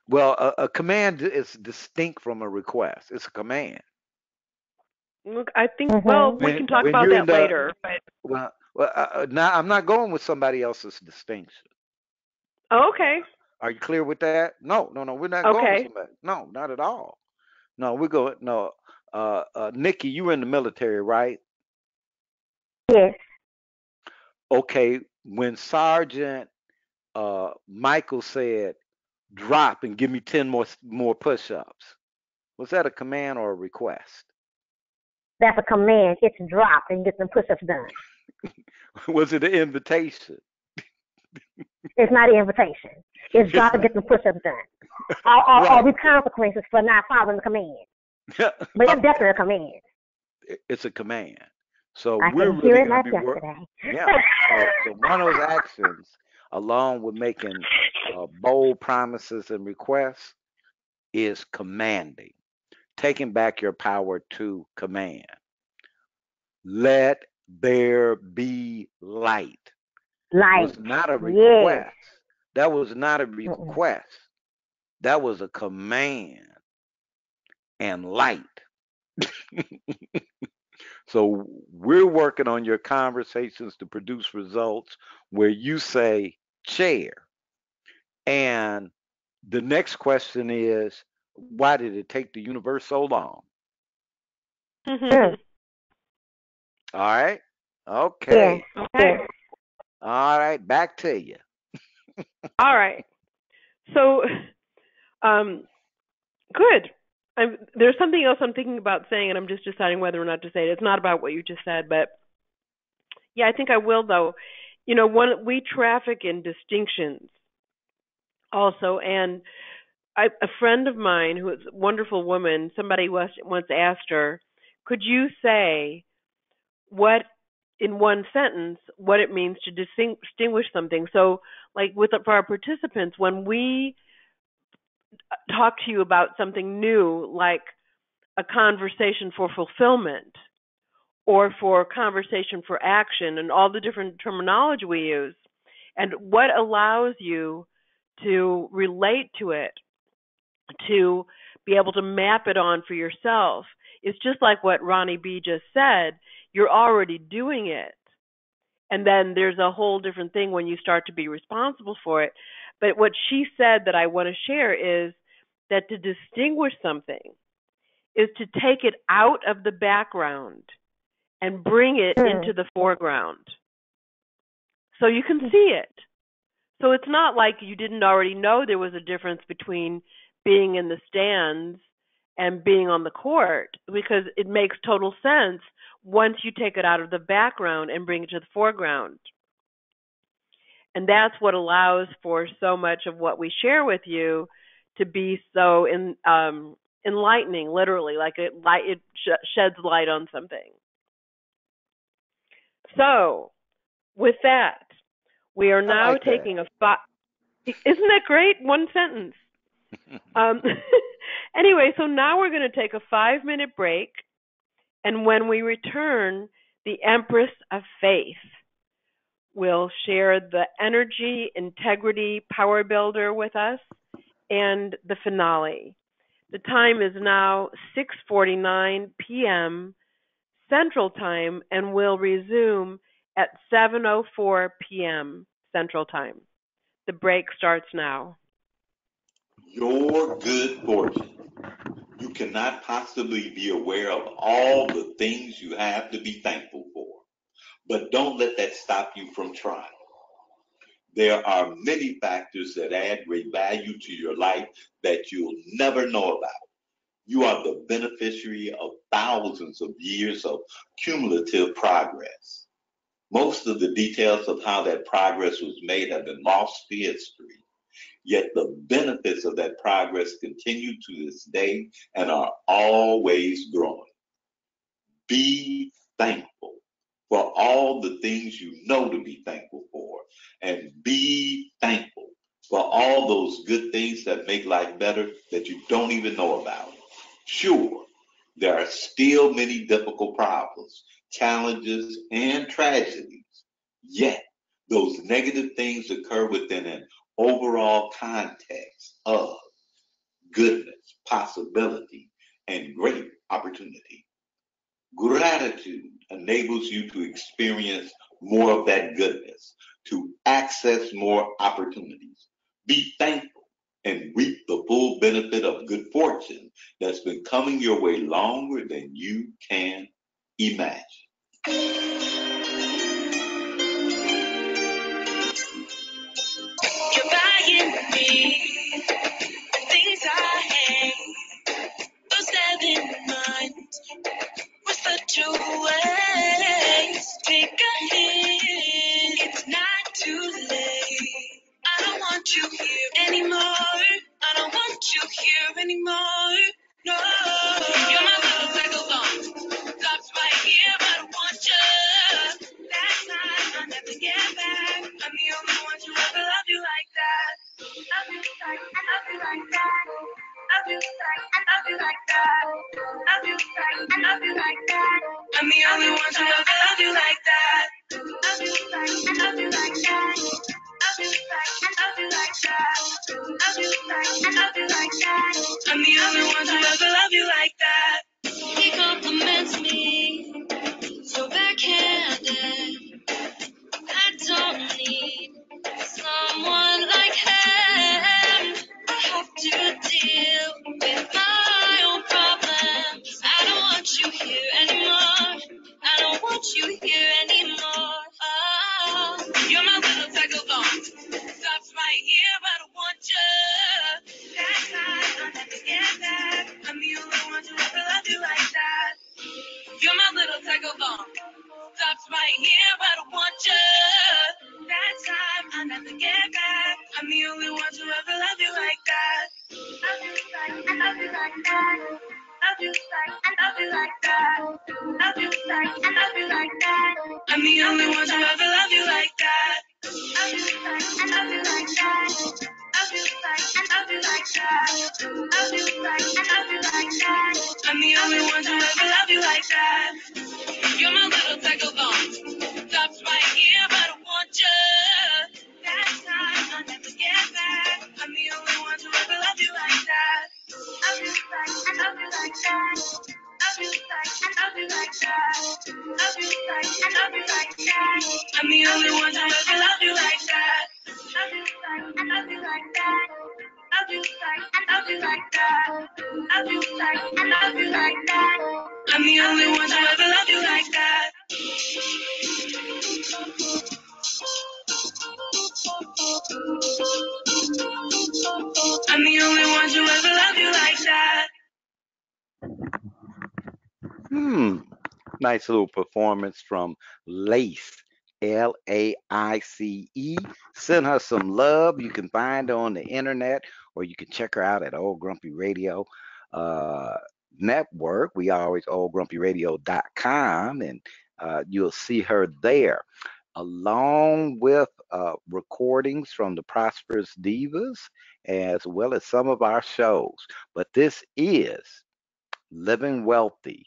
well, a command is distinct from a request. It's a command. Look, I think. Well, Mhm. we can talk When about you're in that the later. But now, I'm not going with somebody else's distinction. oh, okay. Are you clear with that? No, no, no. We're not going with Okay. somebody. No, not at all. No, we're going. No, Nikki, you were in the military, right? Yes. Okay. When Sergeant Michael said, "Drop and give me 10 more push-ups," was that a command or a request? That's a command. It's dropped and get some push-ups done. Was it an invitation? It's not an invitation. It's It's drop and not. get some push-ups done. Or Right. with consequences for not following the command. But it's definitely a command. It's a command. So I we're can hear really it going to like be yesterday. yeah. So one of those actions, along with making bold promises and requests, is commanding, taking back your power to command. Let there be light Light. was not a Yes. request. That was not a Mm-mm. request. That was a command and light. So we're working on your conversations to produce results where you say chair. And the next question is, why did it take the universe so long? Mm. All right. Yes. Okay. Okay. Yes. All right. Back to you. All right. So, um, good. There's something else I'm thinking about saying, and I'm just deciding whether or not to say it. It's not about what you just said, but yeah, I think I will though. We traffic in distinctions also, and a friend of mine who is a wonderful woman, somebody once asked her, "Could you say what in one sentence what it means to distinguish something?" So, like for our participants, when we talk to you about something new, like a conversation for fulfillment or for conversation for action, and all the different terminology we use, and what allows you to relate to it, to be able to map it on for yourself. It's just like what Ronnie B just said. You're already doing it. And then there's a whole different thing when you start to be responsible for it. But what she said that I want to share is that to distinguish something is to take it out of the background and bring it Mm. into the foreground so you can see it. So it's not like you didn't already know there was a difference between being in the stands and being on the court, because it makes total sense once you take it out of the background and bring it to the foreground. And that's what allows for so much of what we share with you to be so enlightening, literally, like it sheds light on something. So, with that, we are I now like that. taking Isn't that great? One sentence. Um, anyway, so now we're going to take a 5-minute break, and when we return, the Empress of Faith will share the energy, integrity, power builder with us, and the finale. The time is now 6:49 p.m. Central Time, and will resume at 7:04 p.m. Central Time. The break starts now. Your good fortune. You cannot possibly be aware of all the things you have to be thankful for, but don't let that stop you from trying. There are many factors that add great value to your life that you'll never know about. You are the beneficiary of thousands of years of cumulative progress. Most of the details of how that progress was made have been lost to history. Yet the benefits of that progress continue to this day and are always growing. Be thankful for all the things you know to be thankful for. And be thankful for all those good things that make life better that you don't even know about. Sure, there are still many difficult problems, challenges, and tragedies. Yet, those negative things occur within an overall context of goodness, possibility, and great opportunity. Gratitude enables you to experience more of that goodness, to access more opportunities. Be thankful and reap the full benefit of good fortune that's been coming your way longer than you can imagine. You're buying me the things I hate. Those 7 months were such a waste. Take a hit. It's not too late. I don't want you here anymore. I don't want you here anymore. No, you're my little vagabond. Stops right here, but I want you. That time I'll never get back. I'm the only one to ever love you like that. Love you like, I love you like that. Love you like, I love you like that. Love you like, I love you like that. I'm the only one to ever love you like that. Love you like, I love you like that. Love you like, I love you like that. Love you like, I love you like that. I'm the only one to ever love you like that. He compliments me so backhanded. I don't need someone like him. I have to deal with my own problems. I don't want you here anymore. I don't want you here anymore. Oh, you're my little vagabond. Stops right here, but I want you. That time I'll never get back. I'm the only one to ever love you like that. You're my little vagabond. Stops right here, but I want you. That time I'll never get back. I'm the only one to ever love you like that. Love you like, I love you like that. Love you like, I love you like that. Love you like, I love you like that. I'm the only one to ever love you like that. Love you like, I love you like that. Love you like, I love you like that. Love you like, I love you like that. I'm the only one to ever love you like that. You're my little vagabond. Stops right here, but I want you. That time I'll never get back. I'm the only one to ever love you like that. Love you like, I love you like that. Love you like, I love you like that. Love you like, I love you like that. I'm the only one to ever love you like that. Love you like, I love you like that. Love you like, I love you like that. Love you like, I love you like that. I'm the only one to ever love you like that. I'm the only one to ever love you like that. Nice little performance from Lace, Laice. Send her some love. You can find her on the internet, or you can check her out at Old Grumpy Radio uh, Network. We are always oldgrumpyradio.com, and you'll see her there, along with recordings from the Prosperous Divas, as well as some of our shows. But this is Living Wealthy.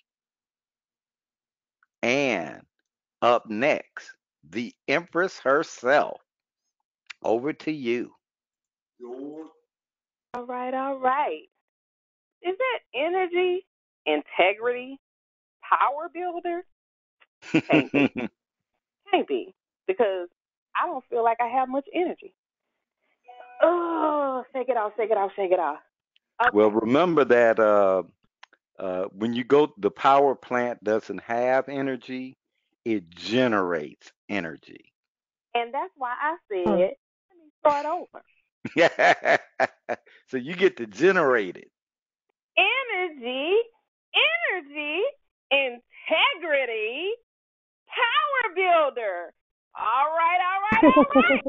And up next, the Empress herself. Over to you. All right, all right. Is that energy, integrity, power builder? Can't be. Can't be. Because I don't feel like I have much energy. Oh, shake it off, shake it off, shake it off. Okay. Well, remember that when you go, the power plant doesn't have energy, it generates energy. And that's why I said, let me start over. So you get to generate it. Energy, integrity, power builder. All right, all right, all right.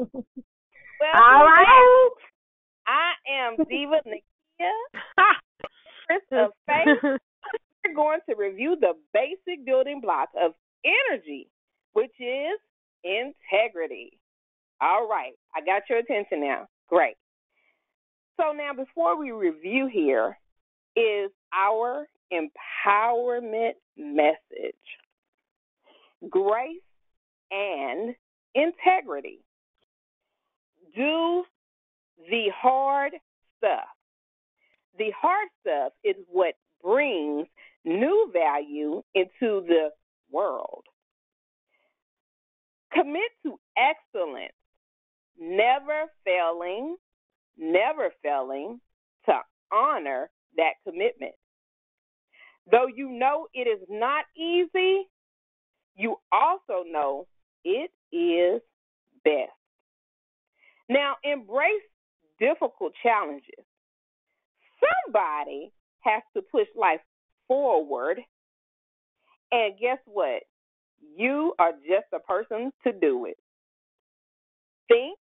Well, All right. I am Diva Nakia, Empress of Faith. We're going to review the basic building blocks of energy, which is integrity. All right, I got your attention now. Great. So now before we review here is our empowerment message. Grace and integrity. Do the hard stuff. The hard stuff is what brings new value into the world. Commit to excellence, never failing to honor that commitment. Though you know it is not easy, you also know it is best. Now, embrace difficult challenges. Somebody has to push life forward, and guess what? You are just the person to do it. Think,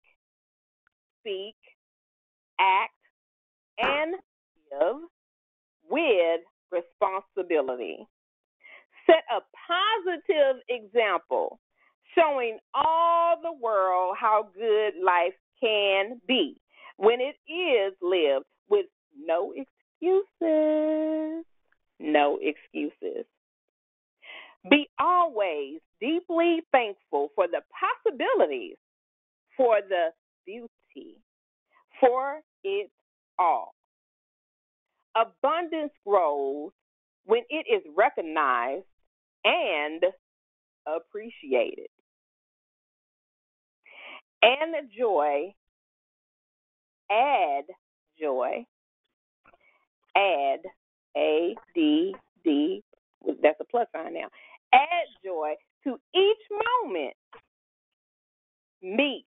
speak, act, and live with responsibility. Set a positive example, showing all the world how good life can be when it is lived with no excuses. No excuses. Be always deeply thankful for the possibilities, for the beauty, for it all. Abundance grows when it is recognized and appreciated. And joy, add joy, add, A-D-D, that's a plus sign now. Add joy to each moment. Meet,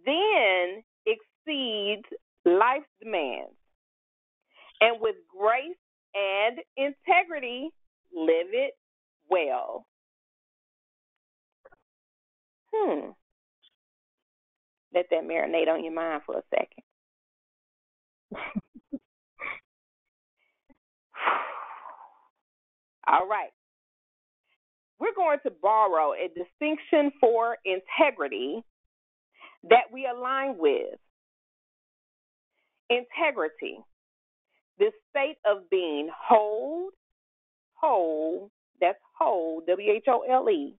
then exceeds life's demands. And with grace and integrity, live it well. Let that marinate on your mind for a second. All right. We're going to borrow a distinction for integrity that we align with. Integrity, the state of being whole, that's whole, W-H-O-L-E,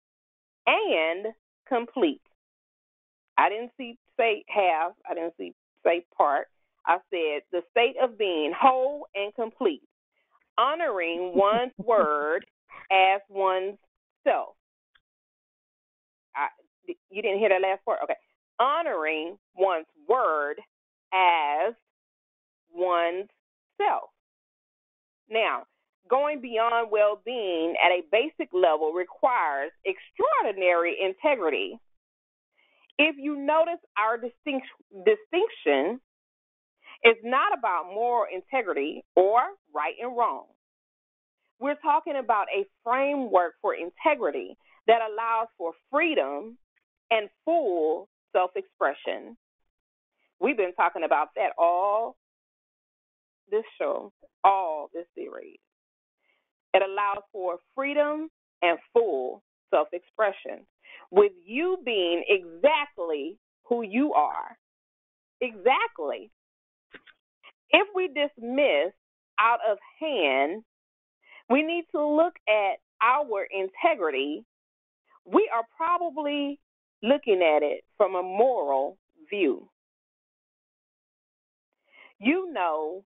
and complete. I didn't say half, I didn't say part. I said the state of being whole and complete, honoring one's word as one's self. You didn't hear that last part? Okay. Honoring one's word as one's self. Now, going beyond well-being at a basic level requires extraordinary integrity. If you notice, our distinction is not about moral integrity or right and wrong. We're talking about a framework for integrity that allows for freedom and full self-expression. We've been talking about that all this show, all this series. It allows for freedom and full self-expression, with you being exactly who you are. Exactly. If we dismiss out of hand, we need to look at our integrity. We are probably looking at it from a moral view. You know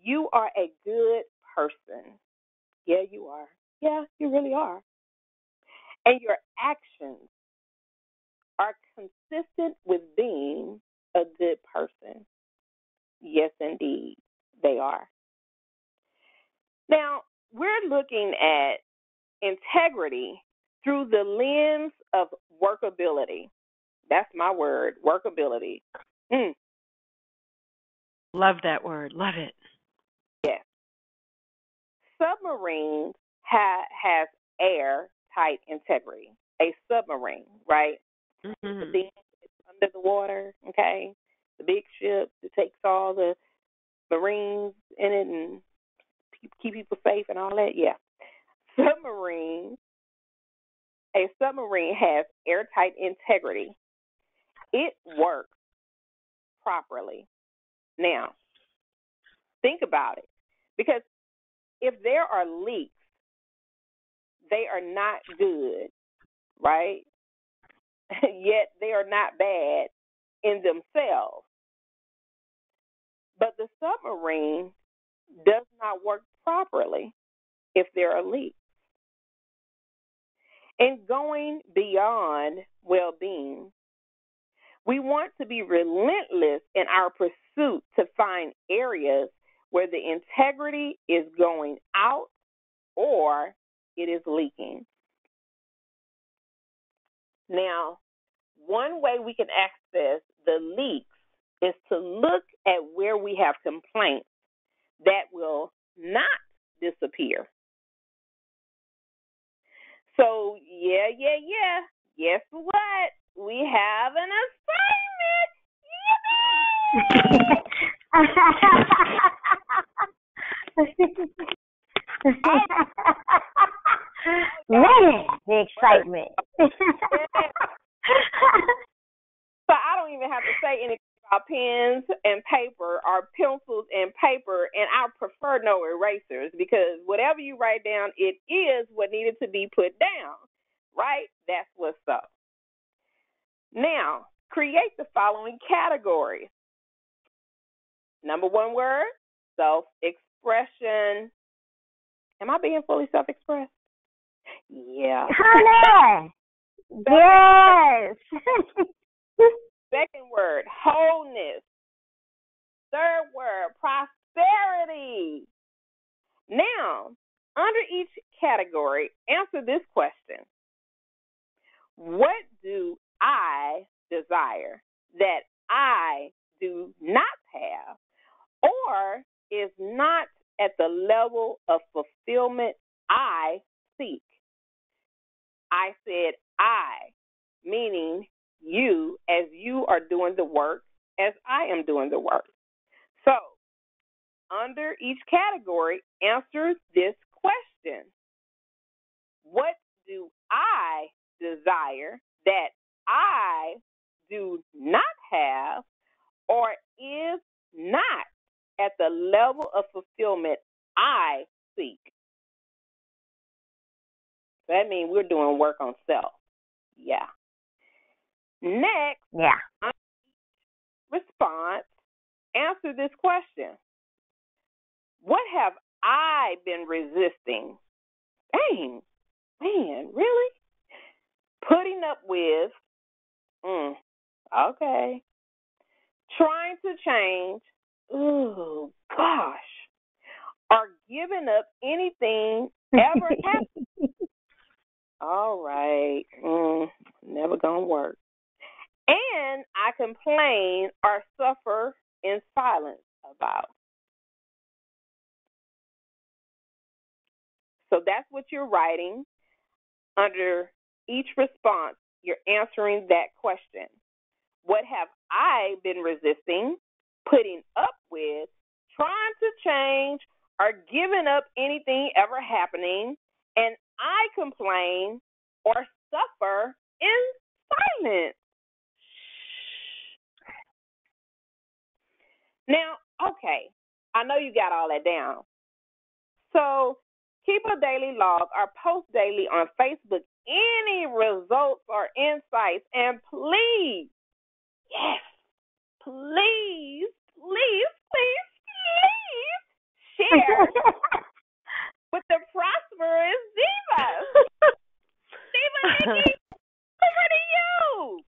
you are a good person. Yeah, you are. Yeah, you really are. And your actions are consistent with being a good person. Yes, indeed, they are. Now, we're looking at integrity through the lens of workability. That's my word, workability. Love that word. Love it. Yes. Submarines has airtight integrity. A submarine, right? Mm-hmm. The thing under the water, okay? The big ship that takes all the Marines in it and keep people safe and all that. Yeah. Submarines A submarine has airtight integrity. It works properly. Now, think about it. Because if there are leaks, they are not good, right? Yet they are not bad in themselves. But the submarine does not work properly if there are leaks. And going beyond well-being, we want to be relentless in our pursuit to find areas where the integrity is going out or it is leaking. Now, one way we can access the leaks is to look at where we have complaints that will not disappear. So, guess what? We have an assignment. Man, the excitement. So I don't even have to say anything about pens and paper or pencils and paper, and I prefer no erasers because whatever you write down, it is what needed to be put down, right? That's what's up. Now, create the following categories. Number one word, self-expression. Am I being fully self-expressed? Yeah. Honey. Yes. Second word, wholeness. Third word, prosperity. Now, under each category, answer this question. What do I desire that I do not have or is not at the level of fulfillment I seek? I said I, meaning you, as you are doing the work, as I am doing the work. So, under each category, answer this question. What do I desire that I do not have or is not at the level of fulfillment I seek? That means we're doing work on self. Yeah. Next, response, answer this question. What have I been resisting? Dang, man, really? Putting up with, okay. Trying to change, ooh, gosh. Or giving up anything ever happened. All right, never gonna work. And I complain or suffer in silence about. So that's what you're writing. Under each response, you're answering that question. What have I been resisting, putting up with, trying to change, or giving up anything ever happening? And I complain or suffer in silence. Now, okay, I know you got all that down. So keep a daily log or post daily on Facebook any results or insights. And please, yes, please share with the prosperous divas. Diva Nikki, over to you.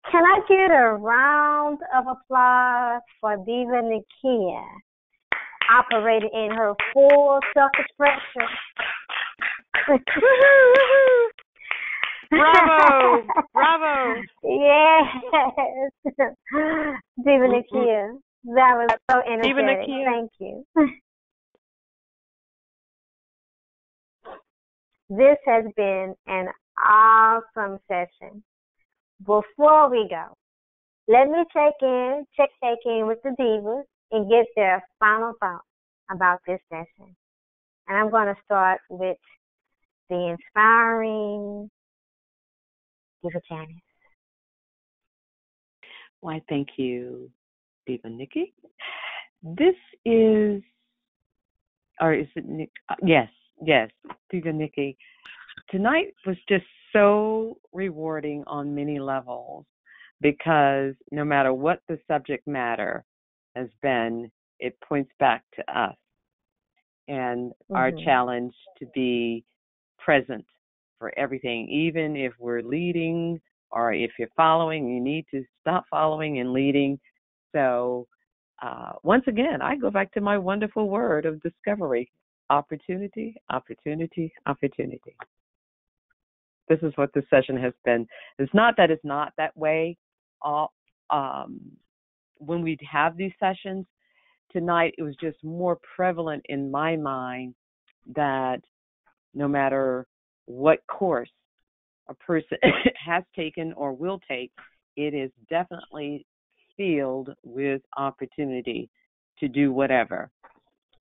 Can I get a round of applause for Diva Nikia, operating in her full self-expression? Bravo! Bravo! Yes, Diva Nikia, that was so energetic. Thank you. This has been an awesome session. Before we go, let me check in with the divas and get their final thoughts about this session. And I'm going to start with the inspiring Diva Janice. Why, thank you, Diva Nikki. This is, or is it Nick? Yes, Diva Nikki. Tonight was just so rewarding on many levels because no matter what the subject matter has been, it points back to us and our challenge to be present for everything, even if we're leading or if you're following, you need to stop following and leading. So once again, I go back to my wonderful word of discovery: opportunity, opportunity, opportunity. This is what this session has been. It's not that it's not that way. When we have these sessions, tonight it was just more prevalent in my mind that no matter what course a person has taken or will take, it is definitely filled with opportunity to do whatever.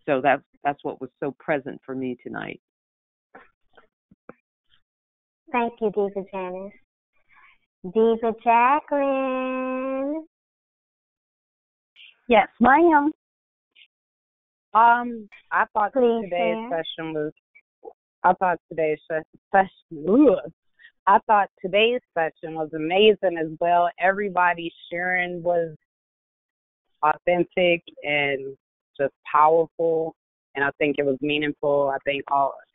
So that's what was so present for me tonight. Thank you, Diva Janice. Diva Jacqueline. Yes, ma'am. I thought Please today's share. session was. I thought today's session was amazing as well. Everybody sharing was authentic and just powerful, and I think it was meaningful. I think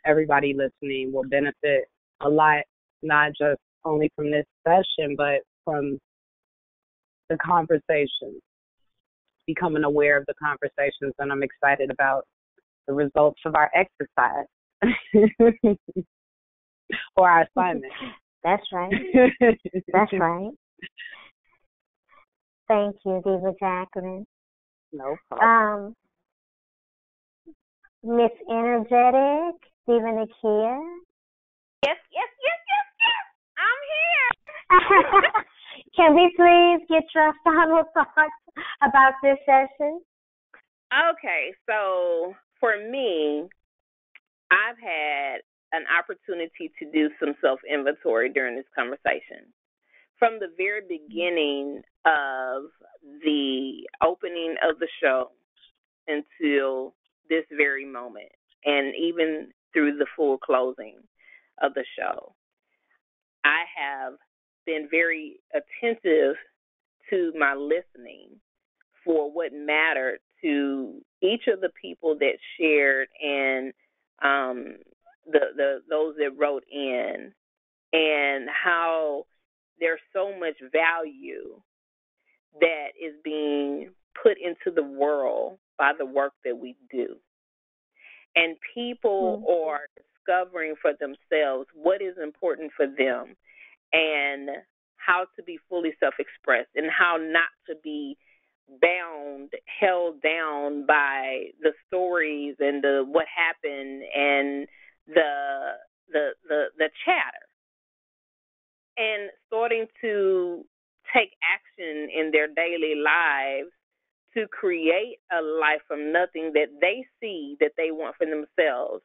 everybody listening will benefit a lot, not just only from this session, but from the conversations, becoming aware of the conversations, and I'm excited about the results of our exercise or our assignment. That's right. That's right. Thank you, Diva Jacqueline. No problem. Miss Energetic, Diva Nakia. Yes. I'm here. Can we please get your final thoughts about this session? Okay, so for me, I've had an opportunity to do some self-inventory during this conversation. From the very beginning of the opening of the show until this very moment, and even through the full closing of the show, I have been very attentive to my listening for what mattered to each of the people that shared and those that wrote in, and how there's so much value that is being put into the world by the work that we do. And people are discovering for themselves what is important for them and how to be fully self-expressed and how not to be bound, held down by the stories and the what happened and the chatter, and starting to take action in their daily lives to create a life from nothing that they see that they want for themselves.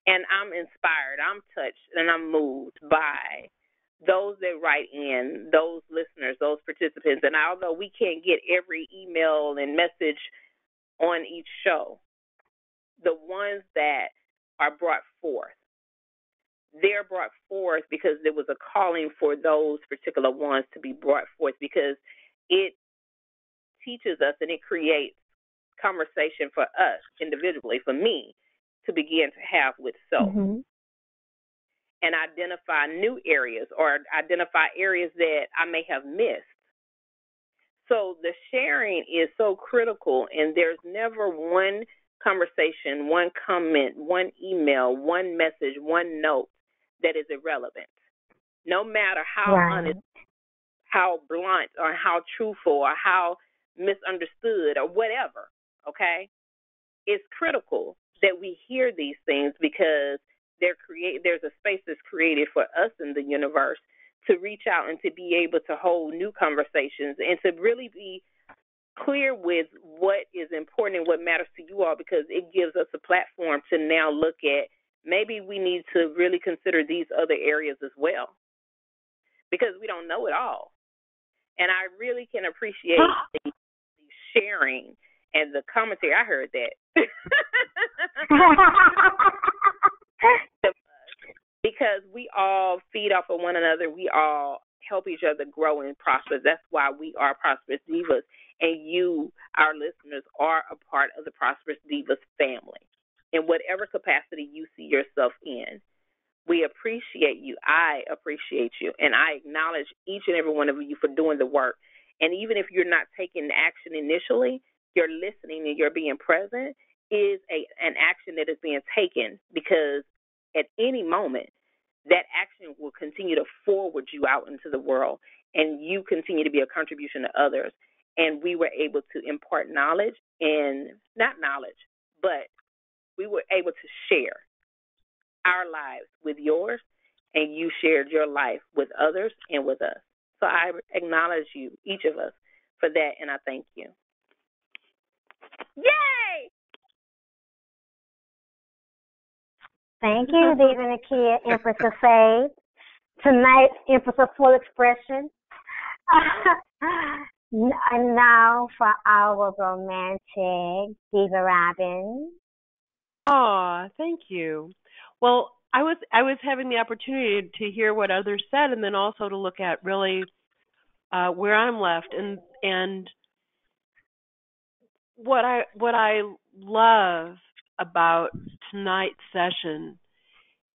And I'm inspired, I'm touched, and I'm moved by those that write in, those listeners, those participants. And although we can't get every email and message on each show, the ones that are brought forth, they're brought forth because there was a calling for those particular ones to be brought forth, because it teaches us and it creates conversation for us individually, for me, to begin to have with self. And identify new areas or identify areas that I may have missed. So the sharing is so critical, and there's never one conversation, one comment, one email, one message, one note that is irrelevant. No matter how honest, how blunt, or how truthful, or how misunderstood, or whatever, okay? It's critical that we hear these things, because there's a space that's created for us in the universe to reach out and to be able to hold new conversations and to really be clear with what is important and what matters to you all, because it gives us a platform to now look at maybe we need to really consider these other areas as well, because we don't know it all. And I really can appreciate the sharing and the commentary. I heard that. Because we all feed off of one another. We all help each other grow and prosper. That's why we are Prosperous Divas. And you, our listeners, are a part of the Prosperous Divas family in whatever capacity you see yourself in. We appreciate you. I appreciate you. And I acknowledge each and every one of you for doing the work. And even if you're not taking action initially, your listening and your being present is an action that is being taken, because at any moment, that action will continue to forward you out into the world, and you continue to be a contribution to others. And we were able to impart knowledge, and not knowledge, but we were able to share our lives with yours, and you shared your life with others and with us. So I acknowledge you, each of us, for that, and I thank you. Yay! Thank you, Diva Nakia, Empress of Faith. Tonight, Empress of Full Expression. And now for our romantic, Diva Robin. Oh, thank you. Well, I was having the opportunity to hear what others said, and then also to look at really where I'm left, and what I love about tonight's session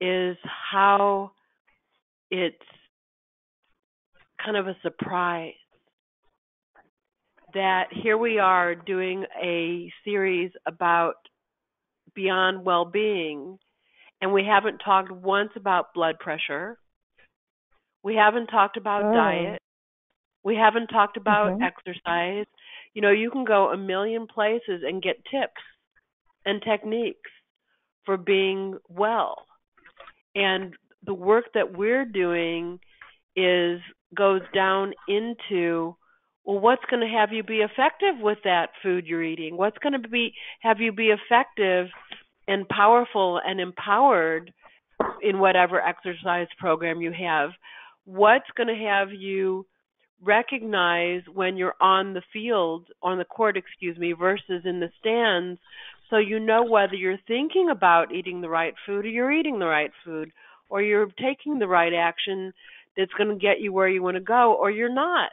is how it's kind of a surprise that here we are doing a series about beyond well-being, and we haven't talked once about blood pressure. We haven't talked about diet. We haven't talked about exercise. You know, you can go a million places and get tips and techniques for being well. And the work that we're doing goes down into, well, what's going to have you be effective with that food you're eating? What's going to have you be effective and powerful and empowered in whatever exercise program you have? What's going to have you recognize when you're on the court, versus in the stands, so you know whether you're thinking about eating the right food, or you're eating the right food, or you're taking the right action that's going to get you where you want to go, or you're not.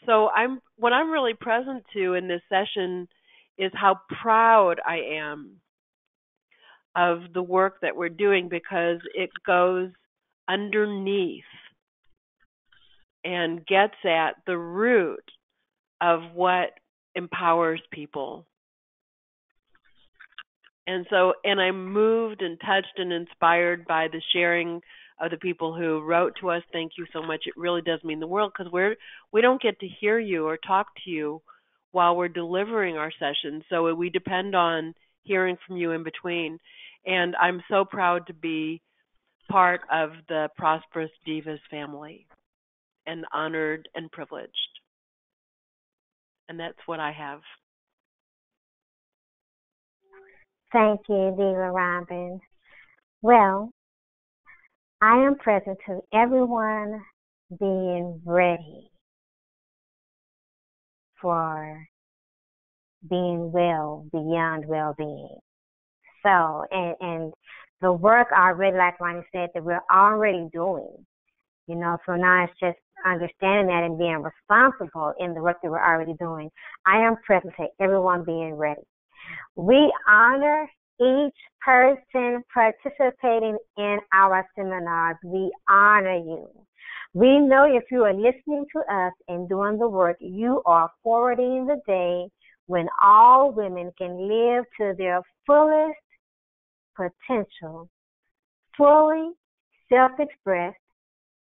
So what I'm really present to in this session is how proud I am of the work that we're doing, because it goes underneath and gets at the root of what empowers people. And I'm moved and touched and inspired by the sharing of the people who wrote to us. Thank you so much. It really does mean the world, because we don't get to hear you or talk to you while we're delivering our sessions. So we depend on hearing from you in between. And I'm so proud to be part of the Prosperous Divas family, and honored and privileged. And that's what I have. Thank you, Diva Robin. Well, I am present to everyone being ready for being well beyond well-being. So, and the work already, like Ronnie said, that we're already doing, you know, so now it's just understanding that and being responsible in the work that we're already doing. I am present to everyone being ready. We honor each person participating in our seminars. We honor you. We know if you are listening to us and doing the work, you are forwarding the day when all women can live to their fullest potential, fully self-expressed,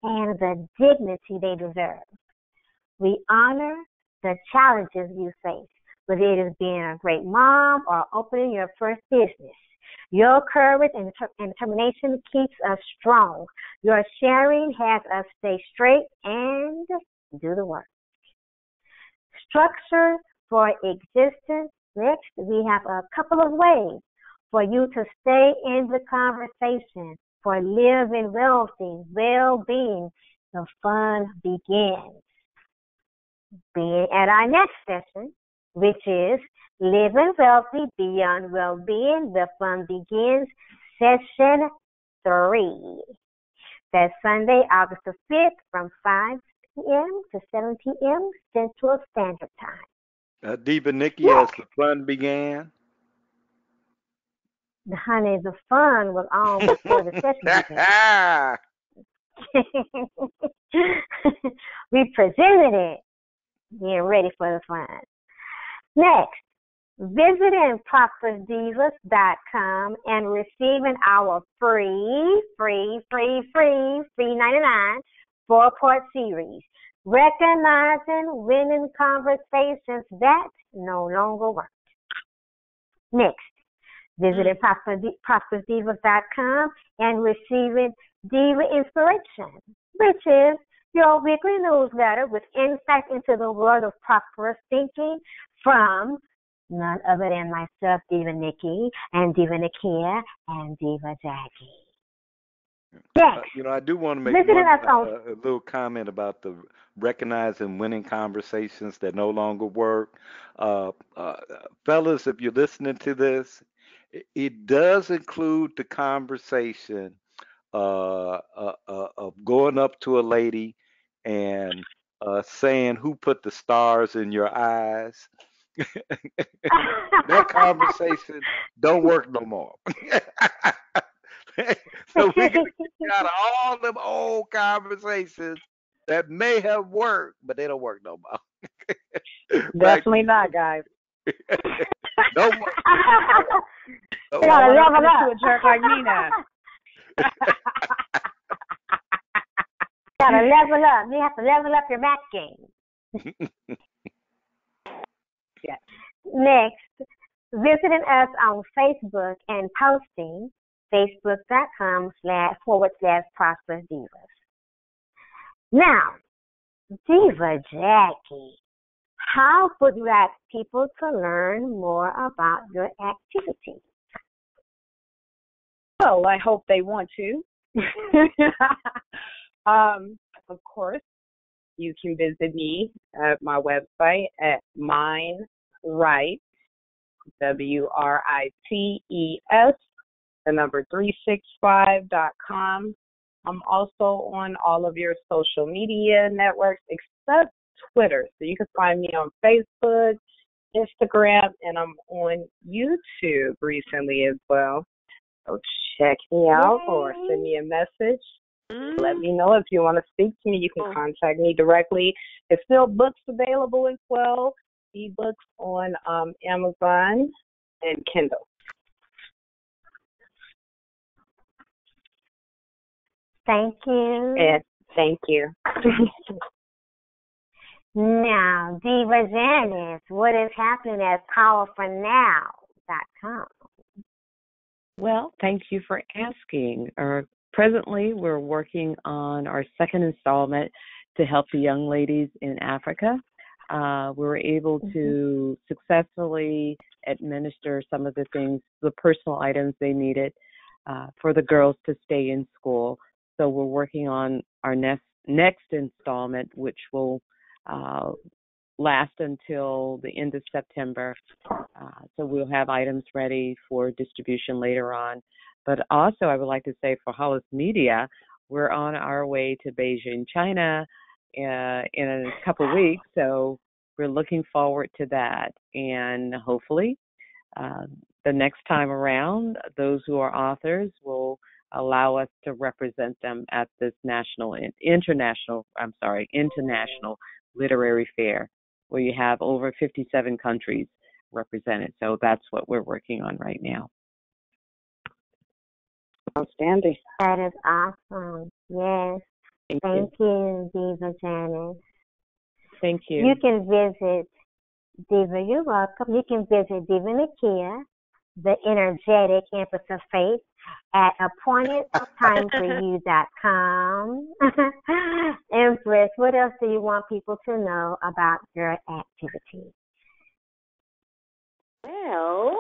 and the dignity they deserve. We honor the challenges you face, whether it is being a great mom or opening your first business. Your courage and determination keeps us strong. Your sharing has us stay straight and do the work. structure for existence. Next, we have a couple of ways for you to stay in the conversation, for living wealthy, well-being. The fun begins. Being at our next session, which is Living Wealthy Beyond Well-Being, the fun begins, session 3. That's Sunday, August the 5th from 5 p.m. to 7 p.m. Central Standard Time. Diva Nikki, Yes, as the fun began. honey, the fun was on before the session began. We presented it. Getting ready for the fun. Next, visiting prosperousdivas.com and receiving our free 99 4-part series, Recognizing Winning Conversations That No Longer Work. Next, visiting prosperousdivas.com and receiving Diva Inspiration, which is your weekly newsletter with insight into the world of prosperous thinking from none other than myself, Diva Nikki, and Diva Nakia, and Diva Jackie. Next, I do want to make a little comment about the recognizing winning conversations that no longer work. Fellas, if you're listening to this, it does include the conversation of going up to a lady and saying who put the stars in your eyes. That conversation don't work no more. So we got to get out of all them old conversations that may have worked, but they don't work no more. Definitely not, guys. No more. You gotta level up. To a jerk like me now. You gotta level up. You have to level up your math game. Yeah. Next, visiting us on Facebook and posting facebook.com//prosperous divas. Now, Diva Jackie, how would you like people to learn more about your activities? Well, I hope they want to. Of course, you can visit me at my website at mindrights, WRITES, the number 365.com. I'm also on all of your social media networks except Twitter. So you can find me on Facebook, Instagram, and I'm on YouTube recently as well. So check me out or send me a message. Let me know if you want to speak to me. You can contact me directly. There's still books available as well, ebooks on Amazon and Kindle. Thank you. And thank you. Now, Diva Janice, what is happening at powerfornow.com? Well, thank you for asking. Presently, we're working on our second installment to help the young ladies in Africa. We were able to successfully administer some of the things, the personal items they needed for the girls to stay in school. So we're working on our next installment, which will last until the end of September. So we'll have items ready for distribution later on. But also, I would like to say for Hollis Media, we're on our way to Beijing, China in a couple of weeks. So we're looking forward to that. And hopefully, the next time around, those who are authors will allow us to represent them at this international literary fair, where you have over 57 countries represented. So that's what we're working on right now. Outstanding. That is awesome. Yes. Thank you, Diva Janice. Thank you. You can visit Diva, you're welcome. You can visit Diva Nakia, the energetic emphasis faith at appointedtimeforyou.com. Empress, what else do you want people to know about your activity? Well,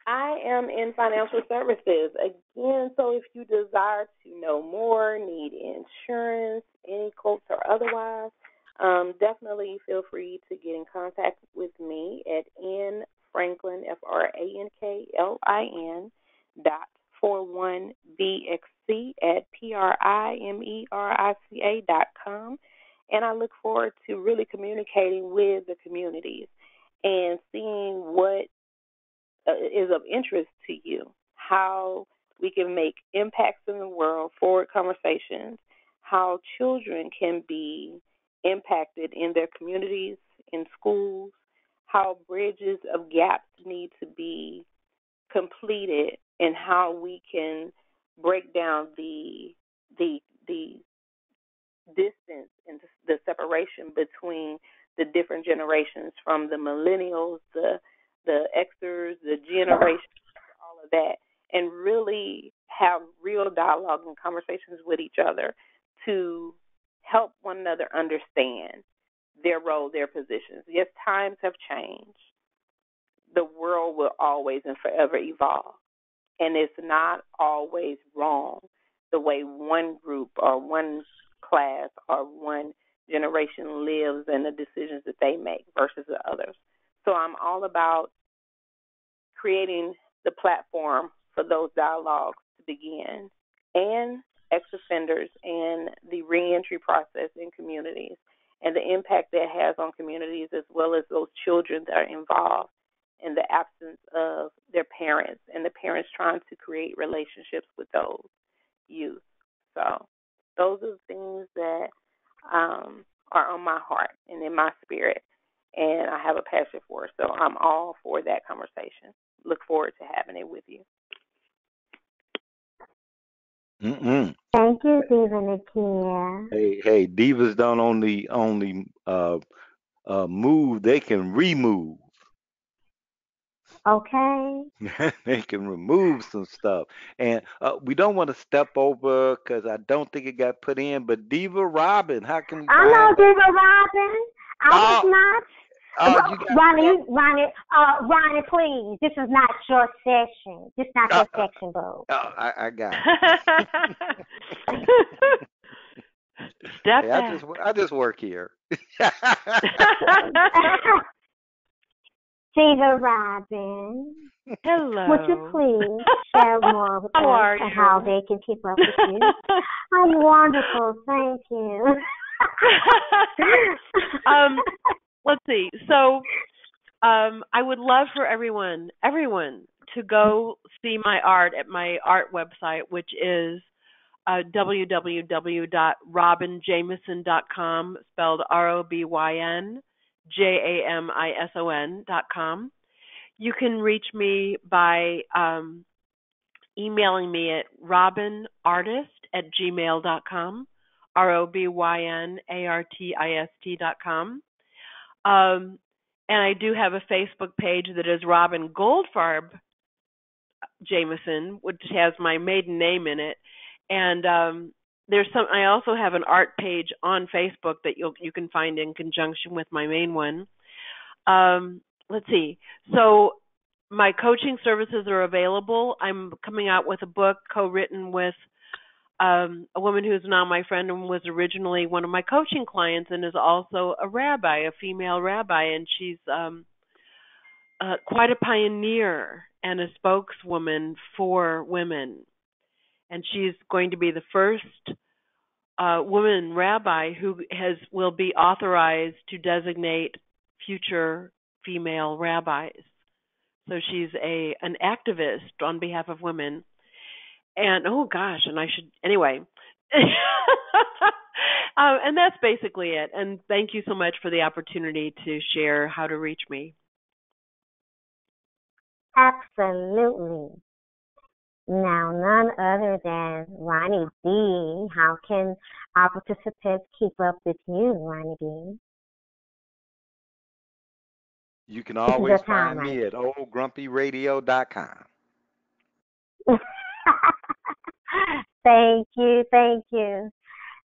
I am in financial services again, so if you desire to know more, need insurance, any quotes or otherwise, definitely feel free to get in contact with me at nfranklin, FRANKLIN .41BXC at PRIMERICA.com. And I look forward to really communicating with the communities and seeing what is of interest to you, how we can make impacts in the world, forward conversations, how children can be impacted in their communities, in schools, how bridges of gaps need to be completed, and how we can break down the distance and the separation between the different generations, from the millennials, the Xers, the generations, all of that, and really have real dialogue and conversations with each other to help one another understand their role, their positions. Yes, times have changed. The world will always and forever evolve, and it's not always wrong the way one group or one class or one generation lives and the decisions that they make versus the others. So I'm all about creating the platform for those dialogues to begin, and ex-offenders and the reentry process in communities and the impact that has on communities, as well as those children that are involved in the absence of their parents and the parents trying to create relationships with those youth. So those are the things that are on my heart and in my spirit, and I have a passion for it. So I'm all for that conversation. Look forward to having it with you. Mm-mm. Thank you, Diva Nakia. Hey, divas don't only move; they can remove. Okay. They can remove some stuff, and we don't want to step over because I don't think it got put in. But Diva Robin, how can we I find know, that? Diva Robin. I was Oh, not. oh, you got Ronnie, please. This is not your session. This is not uh, your section, boo. I got it. Step Hey, back. I just work here. Diva Robin, would you Hello. please share more with How us are and how you? they can keep up with you? I'm wonderful, thank you. Let's see. So, I would love for everyone to go see my art at my art website, which is www.robinjamison.com, spelled ROBYNJAMISON.com. You can reach me by emailing me at robinartist@gmail.com, ROBYNARTIST.com. And I do have a Facebook page that is Robin Goldfarb Jameson, which has my maiden name in it. And I also have an art page on Facebook that you can find in conjunction with my main one. Let's see. So my coaching services are available. I'm coming out with a book co-written with a woman who's now my friend and was originally one of my coaching clients and is also a rabbi, a female rabbi, and she's quite a pioneer and a spokeswoman for women. And she's going to be the first woman rabbi who will be authorized to designate future female rabbis. So she's an activist on behalf of women. And oh gosh, and I should anyway. And that's basically it. And thank you so much for the opportunity to share how to reach me. Absolutely. Now, none other than Ronnie B. How can our participants keep up with you, Ronnie B? You can This is always your time, find Mike. me at oldgrumpyradio.com. Thank you, thank you.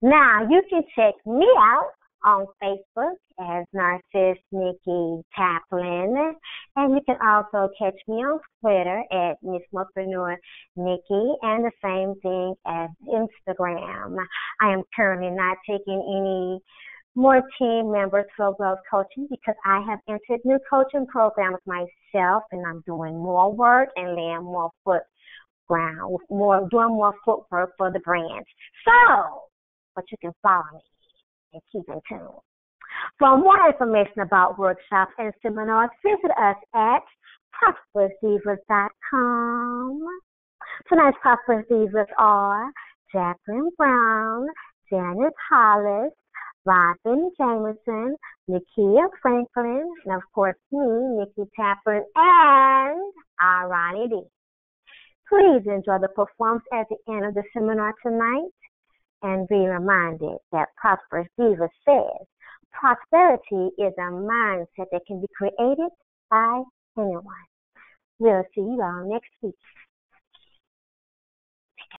Now you can check me out on Facebook as Narcissist Nikki Taplin, and you can also catch me on Twitter at Miss Mompreneur Nikki, and the same thing as Instagram. I am currently not taking any more team members for growth coaching because I have entered new coaching programs myself, and I'm doing more work and laying more foot ground, doing more footwork for the brand. So, but you can follow me and keep in tune. For more information about workshops and seminars, visit us at prosperousdivas.com. Tonight's Prosperous Divas are Jacqueline Brown, Janet Hollis, Robin Jameson, Nakia Franklin, and of course me, Nikki Tapper, and Ronnie D. Please enjoy the performance at the end of the seminar tonight and be reminded that Prosperous Diva says prosperity is a mindset that can be created by anyone. We'll see you all next week.